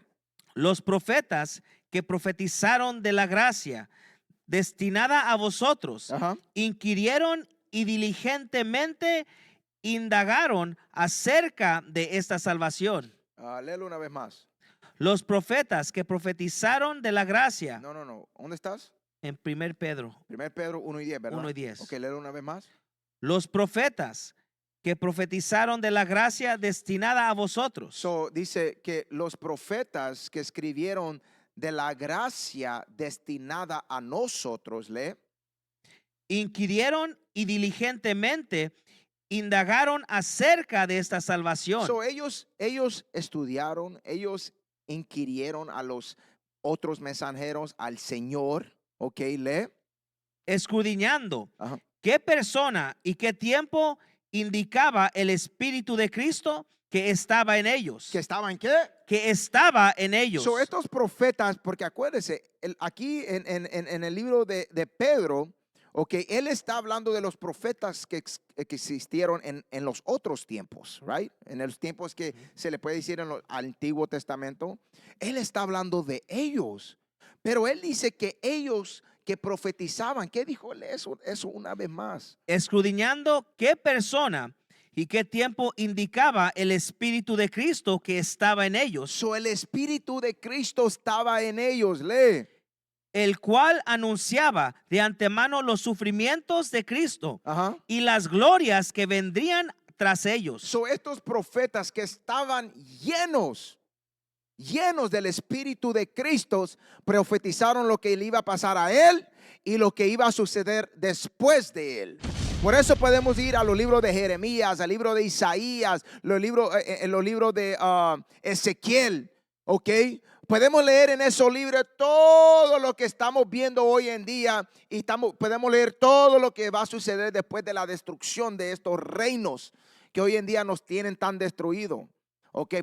Los profetas que profetizaron de la gracia destinada a vosotros, inquirieron y diligentemente indagaron acerca de esta salvación. Léelo una vez más. Los profetas que profetizaron de la gracia. No. ¿Dónde estás? En 1 Pedro. 1 Pedro 1 y 10, ¿verdad? 1 y 10. Ok, léelo una vez más. Los profetas que profetizaron de la gracia destinada a vosotros. Dice que los profetas que escribieron de la gracia destinada a nosotros, lee. Inquirieron y diligentemente indagaron acerca de esta salvación. Ellos estudiaron, ellos inquirieron a los otros mensajeros, al Señor, ok, lee. Escudriñando qué persona y qué tiempo indicaba el Espíritu de Cristo que estaba en ellos. ¿Que estaba en qué? Que estaba en ellos. Estos profetas, porque acuérdense, aquí en el libro de Pedro, okay, él está hablando de los profetas que existieron en los otros tiempos, right? En los tiempos que se le puede decir al Antiguo Testamento. Él está hablando de ellos, pero él dice que ellos que profetizaban, ¿qué dijo él eso una vez más? Escudriñando qué persona y qué tiempo indicaba el Espíritu de Cristo que estaba en ellos. El Espíritu de Cristo estaba en ellos, lee. El cual anunciaba de antemano los sufrimientos de Cristo y las glorias que vendrían tras ellos. Estos profetas que estaban llenos del Espíritu de Cristo, profetizaron lo que le iba a pasar a él y lo que iba a suceder después de él. Por eso podemos ir a los libros de Jeremías, al libro de Isaías, los libros de Ezequiel, ¿ok? Podemos leer en esos libros todo lo que estamos viendo hoy en día y podemos leer todo lo que va a suceder después de la destrucción de estos reinos que hoy en día nos tienen tan destruidos. Ok,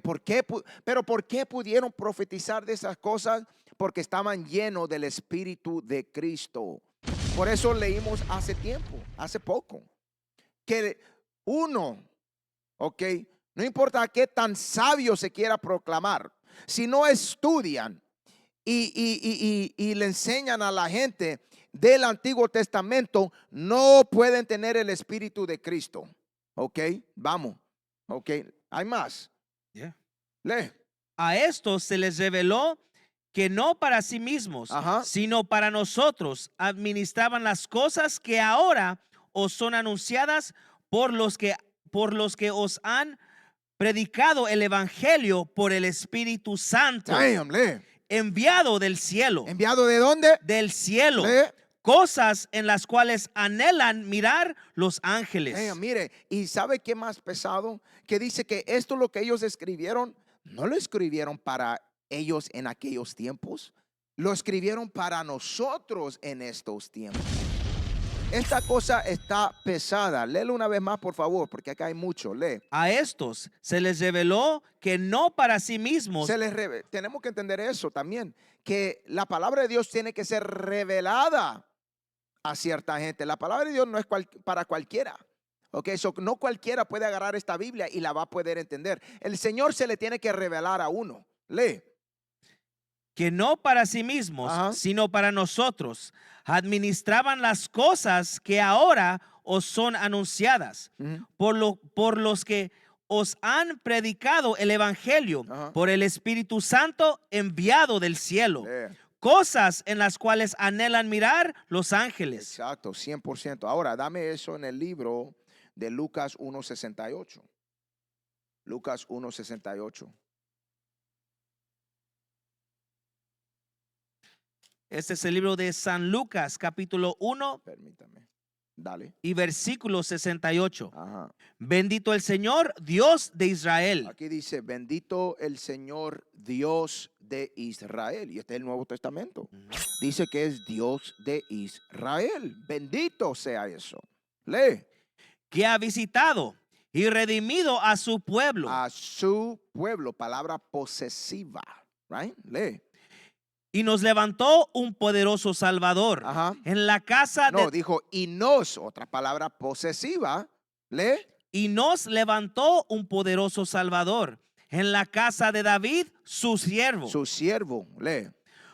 pero ¿por qué pudieron profetizar de esas cosas? Porque estaban llenos del Espíritu de Cristo. Por eso leímos hace tiempo, hace poco, que uno, ok, no importa qué tan sabio se quiera proclamar, si no estudian y le enseñan a la gente del Antiguo Testamento, no pueden tener el Espíritu de Cristo. Ok, vamos, ok, hay más. Yeah. Lee. A estos se les reveló que no para sí mismos, Ajá. sino para nosotros administraban las cosas que ahora os son anunciadas por los que os han predicado el evangelio por el Espíritu Santo, Damn, lee. enviado del cielo, ¿Enviado de dónde? del cielo, Lee. cosas en las cuales anhelan mirar los ángeles. Mire, ¿y sabe qué más pesado? Que dice que esto lo que ellos escribieron, no lo escribieron para ellos en aquellos tiempos, lo escribieron para nosotros en estos tiempos. Esta cosa está pesada. Léelo una vez más, por favor, porque acá hay mucho. Lee. A estos se les reveló que no para sí mismos, Tenemos que entender eso también, que la palabra de Dios tiene que ser revelada a cierta gente. La palabra de Dios no es para cualquiera. Ok, no cualquiera puede agarrar esta Biblia y la va a poder entender. El Señor se le tiene que revelar a uno. Lee. que no para sí mismos, Ajá. sino para nosotros, administraban las cosas que ahora os son anunciadas, Ujú. por los que os han predicado el evangelio Ajá. por el Espíritu Santo enviado del cielo, Lee. cosas en las cuales anhelan mirar los ángeles. Exacto, 100%. Ahora, dame eso en el libro de Lucas 1:68. Lucas 1:68. Este es el libro de San Lucas, capítulo 1 Permítame. Dale. y versículo 68. Ajá. Bendito el Señor, Dios de Israel. Aquí dice, bendito el Señor Dios de Israel. Y este es el Nuevo Testamento. Dice que es Dios de Israel. Bendito sea eso. Lee. Que ha visitado y redimido a su pueblo. A su pueblo. Palabra posesiva. Right? Lee. Y nos levantó un poderoso Salvador Ajá. en la casa No, de... dijo y nos. Otra palabra posesiva. Lee. Y nos levantó un poderoso Salvador en la casa de David, su siervo, Su siervo. Lee.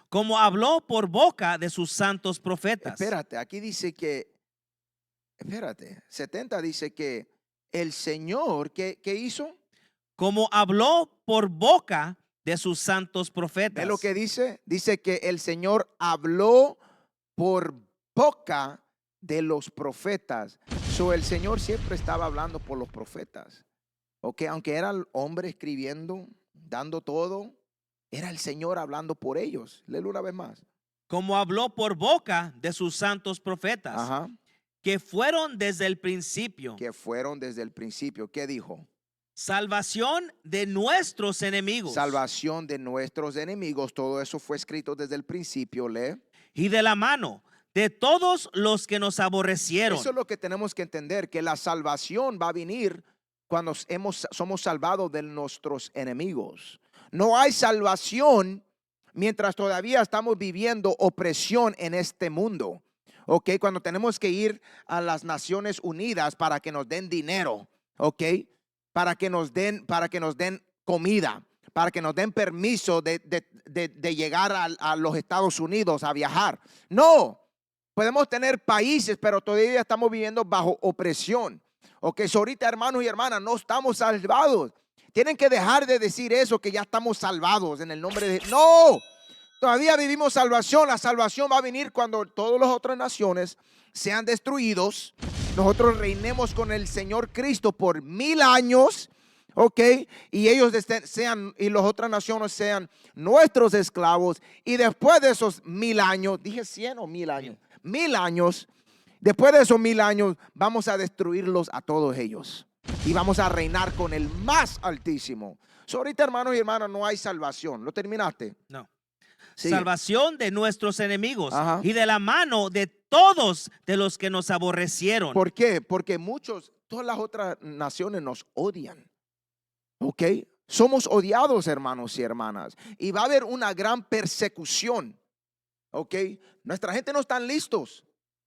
como habló por boca de sus santos profetas. Espérate, aquí dice que, espérate, 70 dice que el Señor, ¿qué hizo? Como habló por boca de sus santos profetas. ¿Ve lo que dice? Dice que el Señor habló por boca de los profetas. El Señor siempre estaba hablando por los profetas. Ok, aunque era el hombre escribiendo, dando todo, era el Señor hablando por ellos. Léelo una vez más. Como habló por boca de sus santos profetas, Ajá. que fueron desde el principio. Que fueron desde el principio. ¿Qué dijo? Salvación de nuestros enemigos. Salvación de nuestros enemigos. Todo eso fue escrito desde el principio. Lee. Y de la mano de todos los que nos aborrecieron. Eso es lo que tenemos que entender, que la salvación va a venir cuando somos salvados de nuestros enemigos. No hay salvación mientras todavía estamos viviendo opresión en este mundo. Ok, cuando tenemos que ir a las Naciones Unidas para que nos den dinero, ok, para que nos den comida, para que nos den permiso de llegar a los Estados Unidos a viajar. No, podemos tener países, pero todavía estamos viviendo bajo opresión. Ok, ahorita hermanos y hermanas, no estamos salvados. Tienen que dejar de decir eso, que ya estamos salvados en el nombre de... No, todavía vivimos salvación. La salvación va a venir cuando todas las otras naciones sean destruidos. Nosotros reinemos con el Señor Cristo por 1000 años. Ok, y ellos y las otras naciones sean nuestros esclavos. Y después de esos 1000 años, dije 100 o 1000 años, 1000 años, después de esos 1000 años, vamos a destruirlos a todos ellos. Y vamos a reinar con el más altísimo. Ahorita, hermanos y hermanas, no hay salvación. ¿Lo terminaste? No. Sí. Salvación de nuestros enemigos. Ajá. Y de la mano de todos de los que nos aborrecieron. ¿Por qué? Porque muchos todas las otras naciones nos odian. ¿Ok? Somos odiados, hermanos y hermanas. Y va a haber una gran persecución. ¿Ok? Nuestra gente no están listos.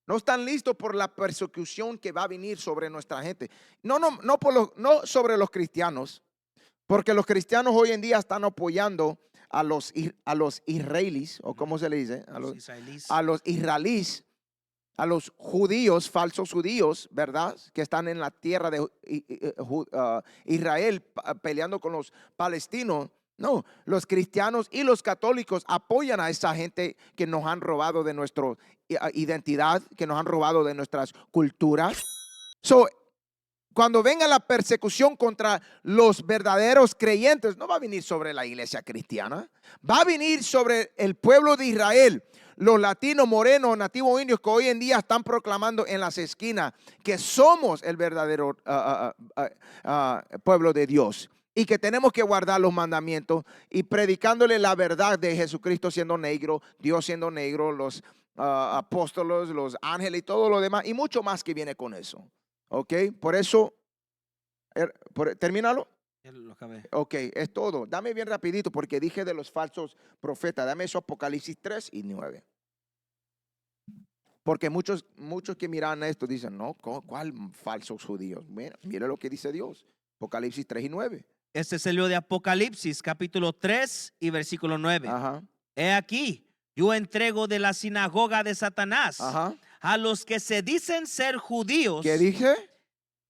No están listos por la persecución que va a venir sobre nuestra gente. No sobre los cristianos. Porque los cristianos hoy en día están apoyando a los israelíes, o cómo se le dice, israelíes. a los israelíes, a los judíos, falsos judíos, ¿verdad? Que están en la tierra de Israel peleando con los palestinos. No, los cristianos y los católicos apoyan a esa gente que nos han robado de nuestra identidad, que nos han robado de nuestras culturas. Cuando venga la persecución contra los verdaderos creyentes, no va a venir sobre la iglesia cristiana, va a venir sobre el pueblo de Israel, los latinos, morenos, nativos indios que hoy en día están proclamando en las esquinas que somos el verdadero pueblo de Dios y que tenemos que guardar los mandamientos y predicándole la verdad de Jesucristo siendo negro, Dios siendo negro, los apóstoles, los ángeles y todo lo demás y mucho más que viene con eso. Ok, por eso, termínalo. Lo acabé. Ok, es todo. Dame bien rapidito porque dije de los falsos profetas. Dame eso Apocalipsis 3 y 9. Porque muchos que miran esto dicen, no, ¿cuál falsos judíos? Mira lo que dice Dios. Apocalipsis 3 y 9. Este es el libro de Apocalipsis, capítulo 3 y versículo 9. Ajá. He aquí, yo entrego de la sinagoga de Satanás Ajá. a los que se dicen ser judíos. ¿Qué dije?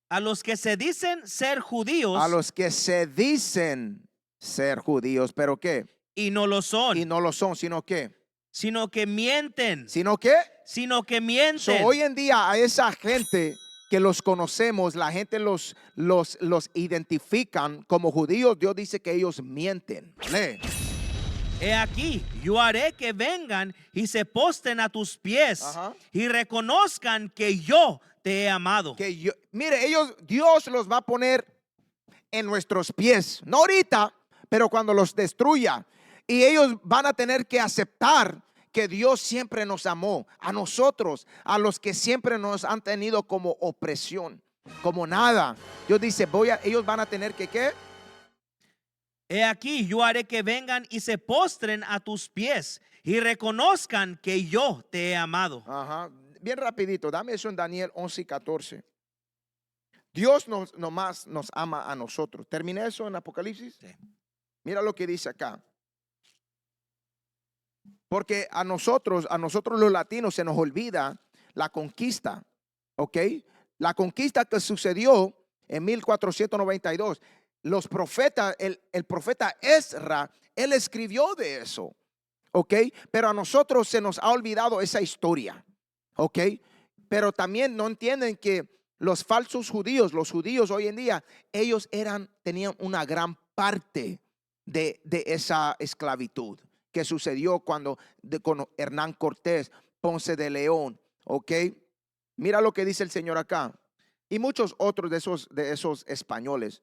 A los que se dicen ser judíos. A los que se dicen ser judíos, ¿pero qué? Y no lo son. Y no lo son, sino ¿qué? Sino que mienten. ¿Sino qué? Sino que mienten. Hoy en día a esa gente que los conocemos, la gente los identifican como judíos, Dios dice que ellos mienten. Lee. He aquí, yo haré que vengan y se postren a tus pies. Ajá. Y reconozcan que yo te he amado. Mire, Dios los va a poner en nuestros pies, no ahorita, pero cuando los destruya. Y ellos van a tener que aceptar que Dios siempre nos amó, a nosotros, a los que siempre nos han tenido como opresión, como nada. Dios dice, ellos van a tener que ¿qué? He aquí, yo haré que vengan y se postren a tus pies y reconozcan que yo te he amado. Ajá. Bien rapidito, dame eso en Daniel 11 y 14. Dios nomás nos ama a nosotros. ¿Terminé eso en Apocalipsis? Sí. Mira lo que dice acá. Porque a nosotros los latinos se nos olvida la conquista, ¿ok? La conquista que sucedió en 1492. Los profetas, el profeta Ezra, él escribió de eso, ¿ok? Pero a nosotros se nos ha olvidado esa historia, ¿ok? Pero también no entienden que los falsos judíos, los judíos hoy en día, ellos tenían una gran parte de esa esclavitud que sucedió con Hernán Cortés, Ponce de León, ¿ok? Mira lo que dice el Señor acá. Y muchos otros de esos españoles.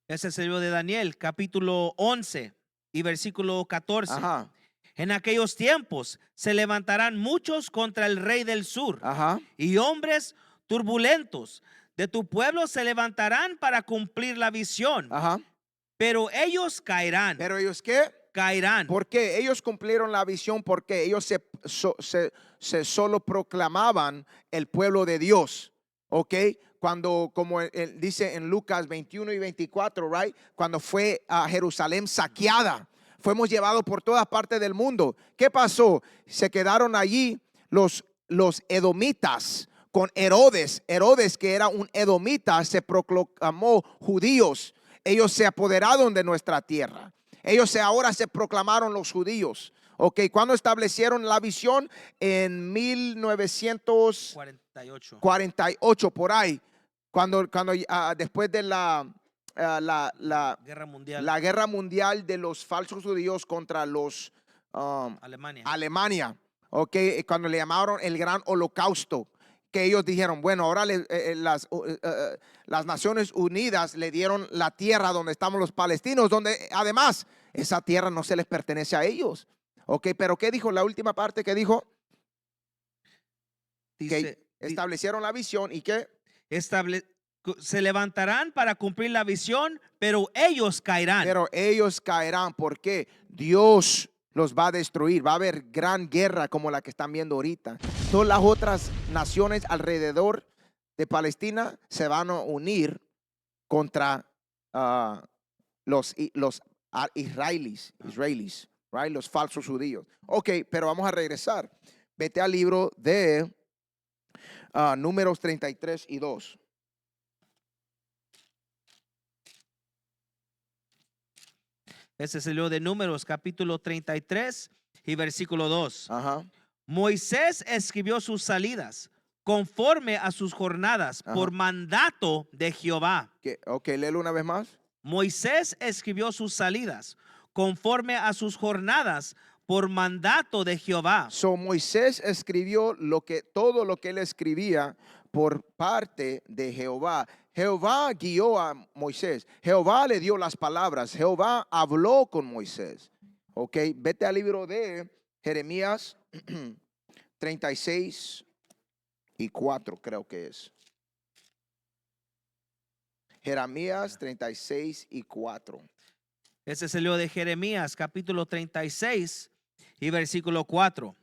Ese es el libro de Daniel, capítulo 11 y versículo 14. Ajá. En aquellos tiempos se levantarán muchos contra el rey del sur. Ajá. Y hombres turbulentos de tu pueblo se levantarán para cumplir la visión. Ajá. Pero ellos caerán. ¿Pero ellos qué? Caerán. ¿Por qué? Ellos cumplieron la visión porque ellos se solo proclamaban el pueblo de Dios, ¿ok? Cuando, como él dice en Lucas 21 y 24, right? Cuando fue a Jerusalén saqueada, fuimos llevados por todas partes del mundo. ¿Qué pasó? Se quedaron allí los edomitas con Herodes. Herodes, que era un edomita, se proclamó judíos. Ellos se apoderaron de nuestra tierra. Ellos ahora se proclamaron los judíos. Ok, ¿cuándo establecieron la visión? En 1948, por ahí. Cuando después de la guerra mundial de los falsos judíos contra los Alemania. Ok, cuando le llamaron el gran holocausto. Que ellos dijeron, bueno, ahora las Naciones Unidas le dieron la tierra donde estamos los palestinos, donde además esa tierra no se les pertenece a ellos. Ok, pero ¿qué dijo la última parte que dijo? Dice, que establecieron la visión y que estable- se levantarán para cumplir la visión, pero ellos caerán. Pero ellos caerán porque Dios los va a destruir. Va a haber gran guerra como la que están viendo ahorita. Todas las otras naciones alrededor de Palestina se van a unir contra los israelíes, right? Los falsos judíos. Ok, pero vamos a regresar. Vete al libro de Números 33 y 2. Ese es el libro de Números, capítulo 33 y versículo 2. Ajá. Moisés escribió sus salidas conforme a sus jornadas Ajá. por mandato de Jehová. Ok, léelo una vez más. Moisés escribió sus salidas conforme a sus jornadas por mandato de Jehová. So Moisés escribió todo lo que él escribía por parte de Jehová. Jehová guió a Moisés. Jehová le dio las palabras. Jehová habló con Moisés. Ok, vete al libro de Jeremías 36 y 4, creo que es. Jeremías 36 y 4. Ese es el libro de Jeremías, capítulo 36 y versículo 4.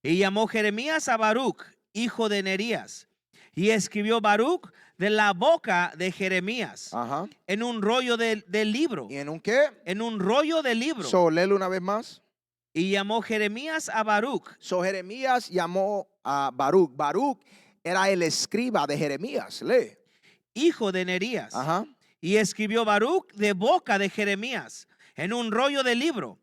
Y llamó Jeremías a Baruch, hijo de Nerías, y escribió Baruch de la boca de Jeremías Ajá. en un rollo del libro. ¿Y en un qué? En un rollo del libro. So, léelo una vez más. Y llamó Jeremías a Baruch. So, Jeremías llamó a Baruch. Baruch era el escriba de Jeremías. Lee. Hijo de Nerías. Ajá. Y escribió Baruch de boca de Jeremías en un rollo del libro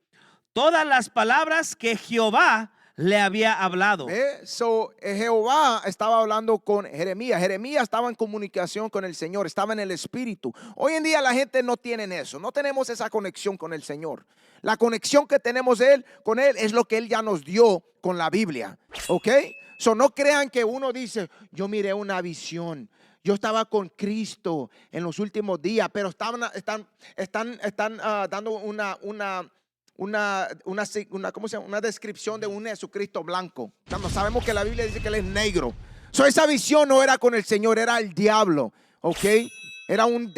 todas las palabras que Jehová le había hablado. So, Jehová estaba hablando con Jeremías. Jeremías estaba en comunicación con el Señor, estaba en el Espíritu. Hoy en día la gente no tiene eso, no tenemos esa conexión con el Señor. La conexión que tenemos con Él es lo que Él ya nos dio con la Biblia. ¿Ok? So, no crean que uno dice, yo miré una visión. Yo estaba con Cristo en los últimos días, pero están dando ¿cómo se llama? Una descripción de un Jesucristo blanco. Cuando sabemos que la Biblia dice que Él es negro. So, esa visión no era con el Señor, era el diablo. ¿Ok? Era un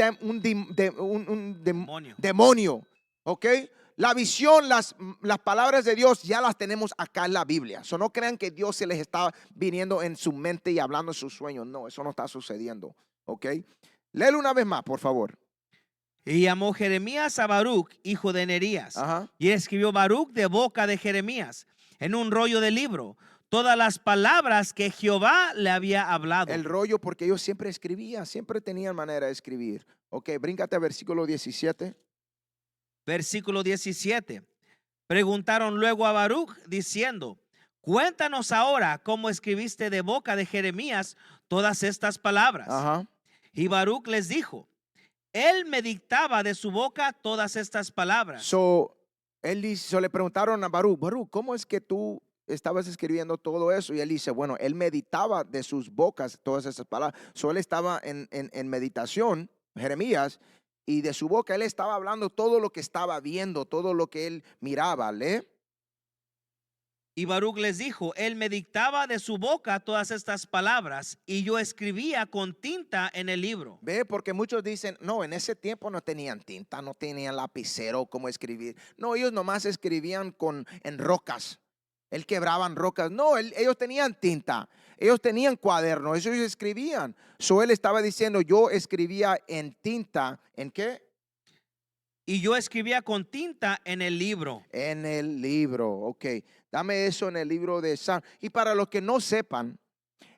demonio. ¿Ok? La visión, las palabras de Dios ya las tenemos acá en la Biblia. So, no crean que Dios se les está viniendo en su mente y hablando en sus sueños. No, eso no está sucediendo. ¿Ok? Léelo una vez más, por favor. Y llamó Jeremías a Baruch, hijo de Nerías. Ajá. Y escribió Baruch de boca de Jeremías en un rollo de libro todas las palabras que Jehová le había hablado. El rollo, porque ellos siempre escribían, siempre tenían manera de escribir. Ok, bríncate al versículo 17. Versículo 17. Preguntaron luego a Baruch diciendo, cuéntanos ahora cómo escribiste de boca de Jeremías todas estas palabras. Ajá. Y Baruch les dijo, él me dictaba de su boca todas estas palabras. So le preguntaron a Baruch, ¿cómo es que tú estabas escribiendo todo eso? Y él dice, bueno, él meditaba de sus bocas todas esas palabras. So él estaba en meditación, Jeremías, y de su boca él estaba hablando todo lo que estaba viendo, todo lo que él miraba. ¿Lee? Y Baruch les dijo, él me dictaba de su boca todas estas palabras y yo escribía con tinta en el libro. Ve, porque muchos dicen, no, en ese tiempo no tenían tinta, no tenían lapicero, cómo escribir. No, ellos nomás escribían en rocas. Él quebraban rocas. No, ellos tenían tinta, ellos tenían cuadernos, ellos escribían. So él estaba diciendo, yo escribía en tinta, ¿en qué? Y yo escribía con tinta en el libro. En el libro, ok. Dame eso en el libro de San. Y para los que no sepan,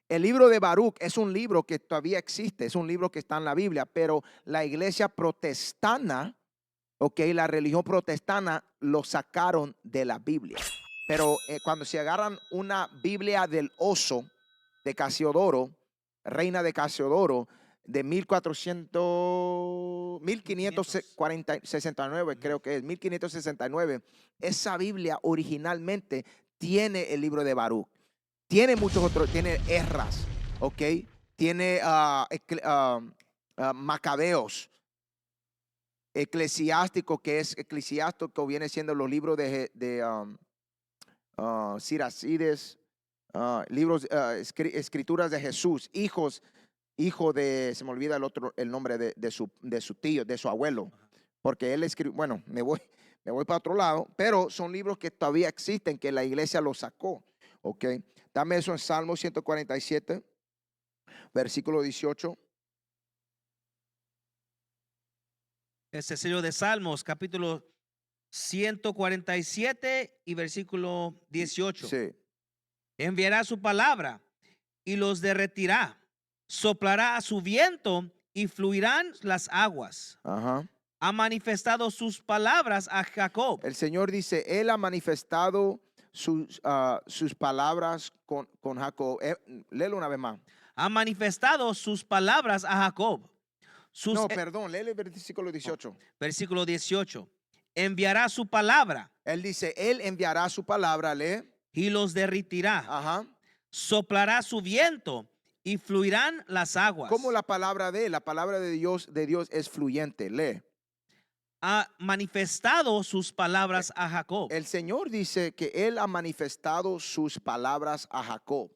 el libro de Baruch es un libro que todavía existe, es un libro que está en la Biblia, pero la iglesia protestana, ok, la religión protestana lo sacaron de la Biblia. Pero cuando se agarran una Biblia del oso de Casiodoro, reina de Casiodoro, de 1569, creo que es 1569, esa Biblia originalmente tiene el libro de Baruch. Tiene muchos otros, tiene Esdras, ok, tiene Macabeos, Eclesiástico, que es Eclesiástico, viene siendo los libros de Siracides, libros, escrituras de Jesús, hijos hijo de, se me olvida el nombre de su tío, de su abuelo, porque él escribió, bueno, me voy para otro lado, pero son libros que todavía existen, que la iglesia los sacó, ¿ok? Dame eso en Salmo 147, versículo 18. Este sello de Salmos, capítulo 147 y versículo 18. Sí, Enviará su palabra y los derretirá. Soplará a su viento y fluirán las aguas. ajá. Ha manifestado sus palabras a Jacob. El Señor dice, Él ha manifestado sus palabras con Jacob. Léelo una vez más. Ha manifestado sus palabras a Jacob. No, perdón, léele el versículo 18. Versículo 18. Enviará su palabra Él dice, Él enviará su palabra, lee. y los derritirá. Ajá. Soplará su viento y fluirán las aguas. Como la palabra de Él, la palabra de Dios es fluyente, lee. Ha manifestado sus palabras a Jacob. El Señor dice que Él ha manifestado sus palabras a Jacob.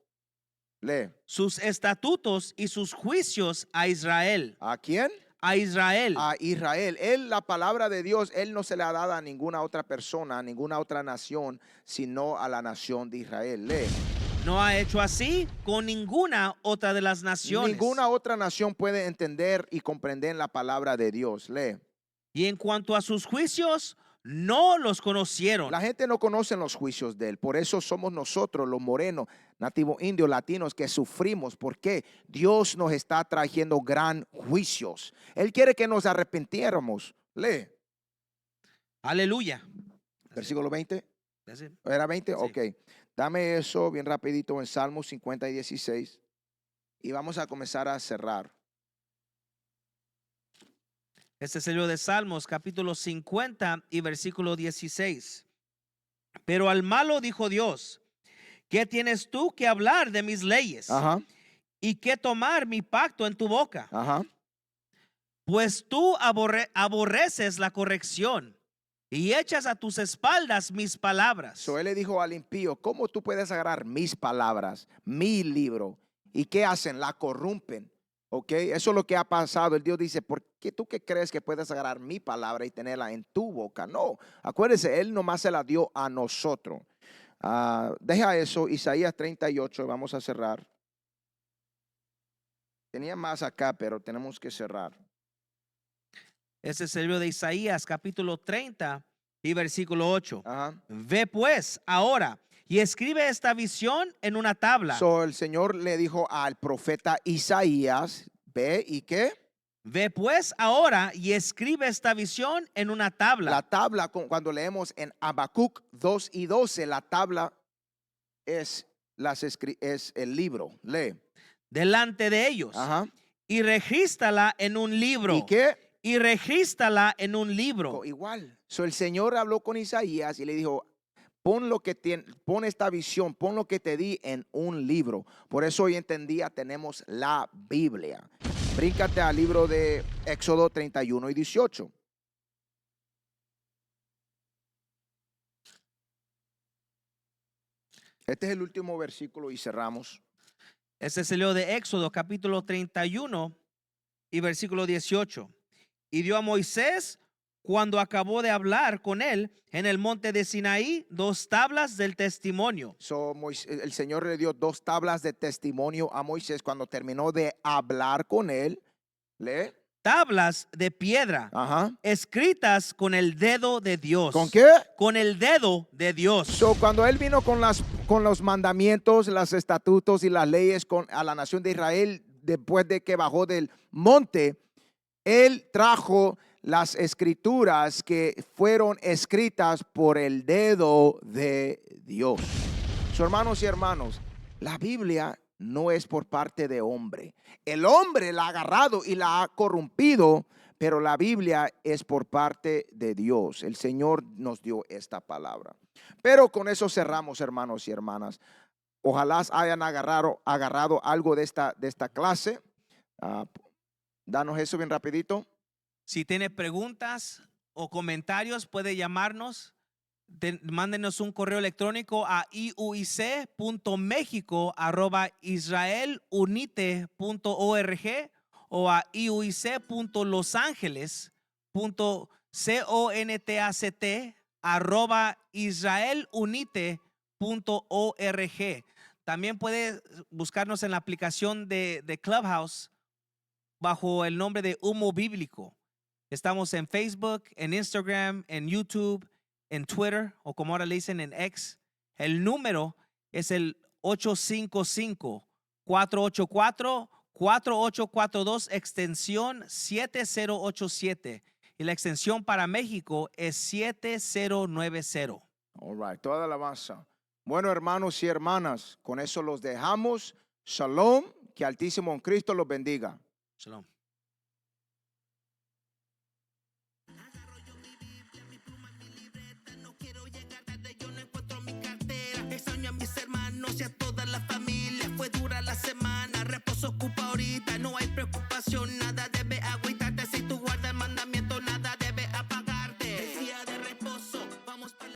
Lee. Sus estatutos y sus juicios a Israel. ¿A quién? A Israel. A Israel. Él, la palabra de Dios, Él no se le ha dado a ninguna otra persona, a ninguna otra nación, sino a la nación de Israel. Lee. No ha hecho así con ninguna otra de las naciones. Ninguna otra nación puede entender y comprender la palabra de Dios. Lee. Y en cuanto a sus juicios, no los conocieron. La gente no conoce los juicios de Él. Por eso somos nosotros, los morenos, nativos, indios, latinos, que sufrimos. Porque Dios nos está trayendo gran juicios. Él quiere que nos arrepintiéramos. Lee. Aleluya. Versículo 20. That's it. ¿Era 20? Sí. Ok. Dame eso bien rapidito en Salmos 50 y 16. Y vamos a comenzar a cerrar. Este sello de Salmos, capítulo 50 y versículo 16. Pero al malo dijo Dios, ¿qué tienes tú que hablar de mis leyes? Ajá, ¿Y qué tomar mi pacto en tu boca? ajá. Pues tú aborreces la corrección y echas a tus espaldas mis palabras. So él le dijo al impío, ¿cómo tú puedes agarrar mis palabras, mi libro? ¿Y qué hacen? La corrompen. ¿Ok? Eso es lo que ha pasado. El Dios dice, ¿por qué tú qué crees que puedes agarrar mi palabra y tenerla en tu boca? No, acuérdese, Él nomás se la dio a nosotros. Deja eso, Isaías 38, vamos a cerrar. Tenía más acá, pero tenemos que cerrar. Ese es el libro de Isaías, capítulo 30 y versículo 8. Ajá. Ve pues ahora y escribe esta visión en una tabla. So, el Señor le dijo al profeta Isaías, ve y qué. Ve pues ahora y escribe esta visión en una tabla. La tabla, cuando leemos en Habacuc 2 y 12, la tabla es el libro. Lee. Delante de ellos. Ajá. Y regístrala en un libro. ¿Y qué? Y regístrala en un libro. Igual. So, el Señor habló con Isaías y le dijo, pon esta visión, pon lo que te di en un libro. Por eso hoy en día tenemos la Biblia. Bríncate al libro de Éxodo 31 y 18. Este es el último versículo y cerramos. Este es el libro de Éxodo, capítulo 31 y versículo 18. Y dio a Moisés, cuando acabó de hablar con él en el monte de Sinaí, 2 tablas del testimonio. So, el Señor le dio 2 tablas de testimonio a Moisés cuando terminó de hablar con él. Lee. Tablas de piedra, Ajá. escritas con el dedo de Dios. ¿Con qué? Con el dedo de Dios. So, cuando él vino con los mandamientos, los estatutos y las leyes a la nación de Israel, después de que bajó del monte, él trajo las escrituras que fueron escritas por el dedo de Dios. So, hermanos y hermanos, la Biblia no es por parte de hombre. El hombre la ha agarrado y la ha corrompido, pero la Biblia es por parte de Dios. El Señor nos dio esta palabra. Pero con eso cerramos, hermanos y hermanas. Ojalá hayan agarrado algo de esta clase. Danos eso bien rapidito. Si tiene preguntas o comentarios, puede llamarnos Mándenos un correo electrónico a iuic.mexico@israelunite.org o a iuic.losangeles.contact@israelunite.org. También puede buscarnos en la aplicación de Clubhouse bajo el nombre de Humo Bíblico. Estamos en Facebook, en Instagram, en YouTube, en Twitter, o como ahora le dicen en X. El número es el 855-484-4842, extensión 7087. Y la extensión para México es 7090. All right, toda la alabanza. Bueno, hermanos y hermanas, con eso los dejamos. Shalom, que Altísimo en Cristo los bendiga. Shalom. Extraño a mis hermanos y a toda la familia. Fue dura la semana, reposo ocupa ahorita. No hay preocupación, nada debe agüitar.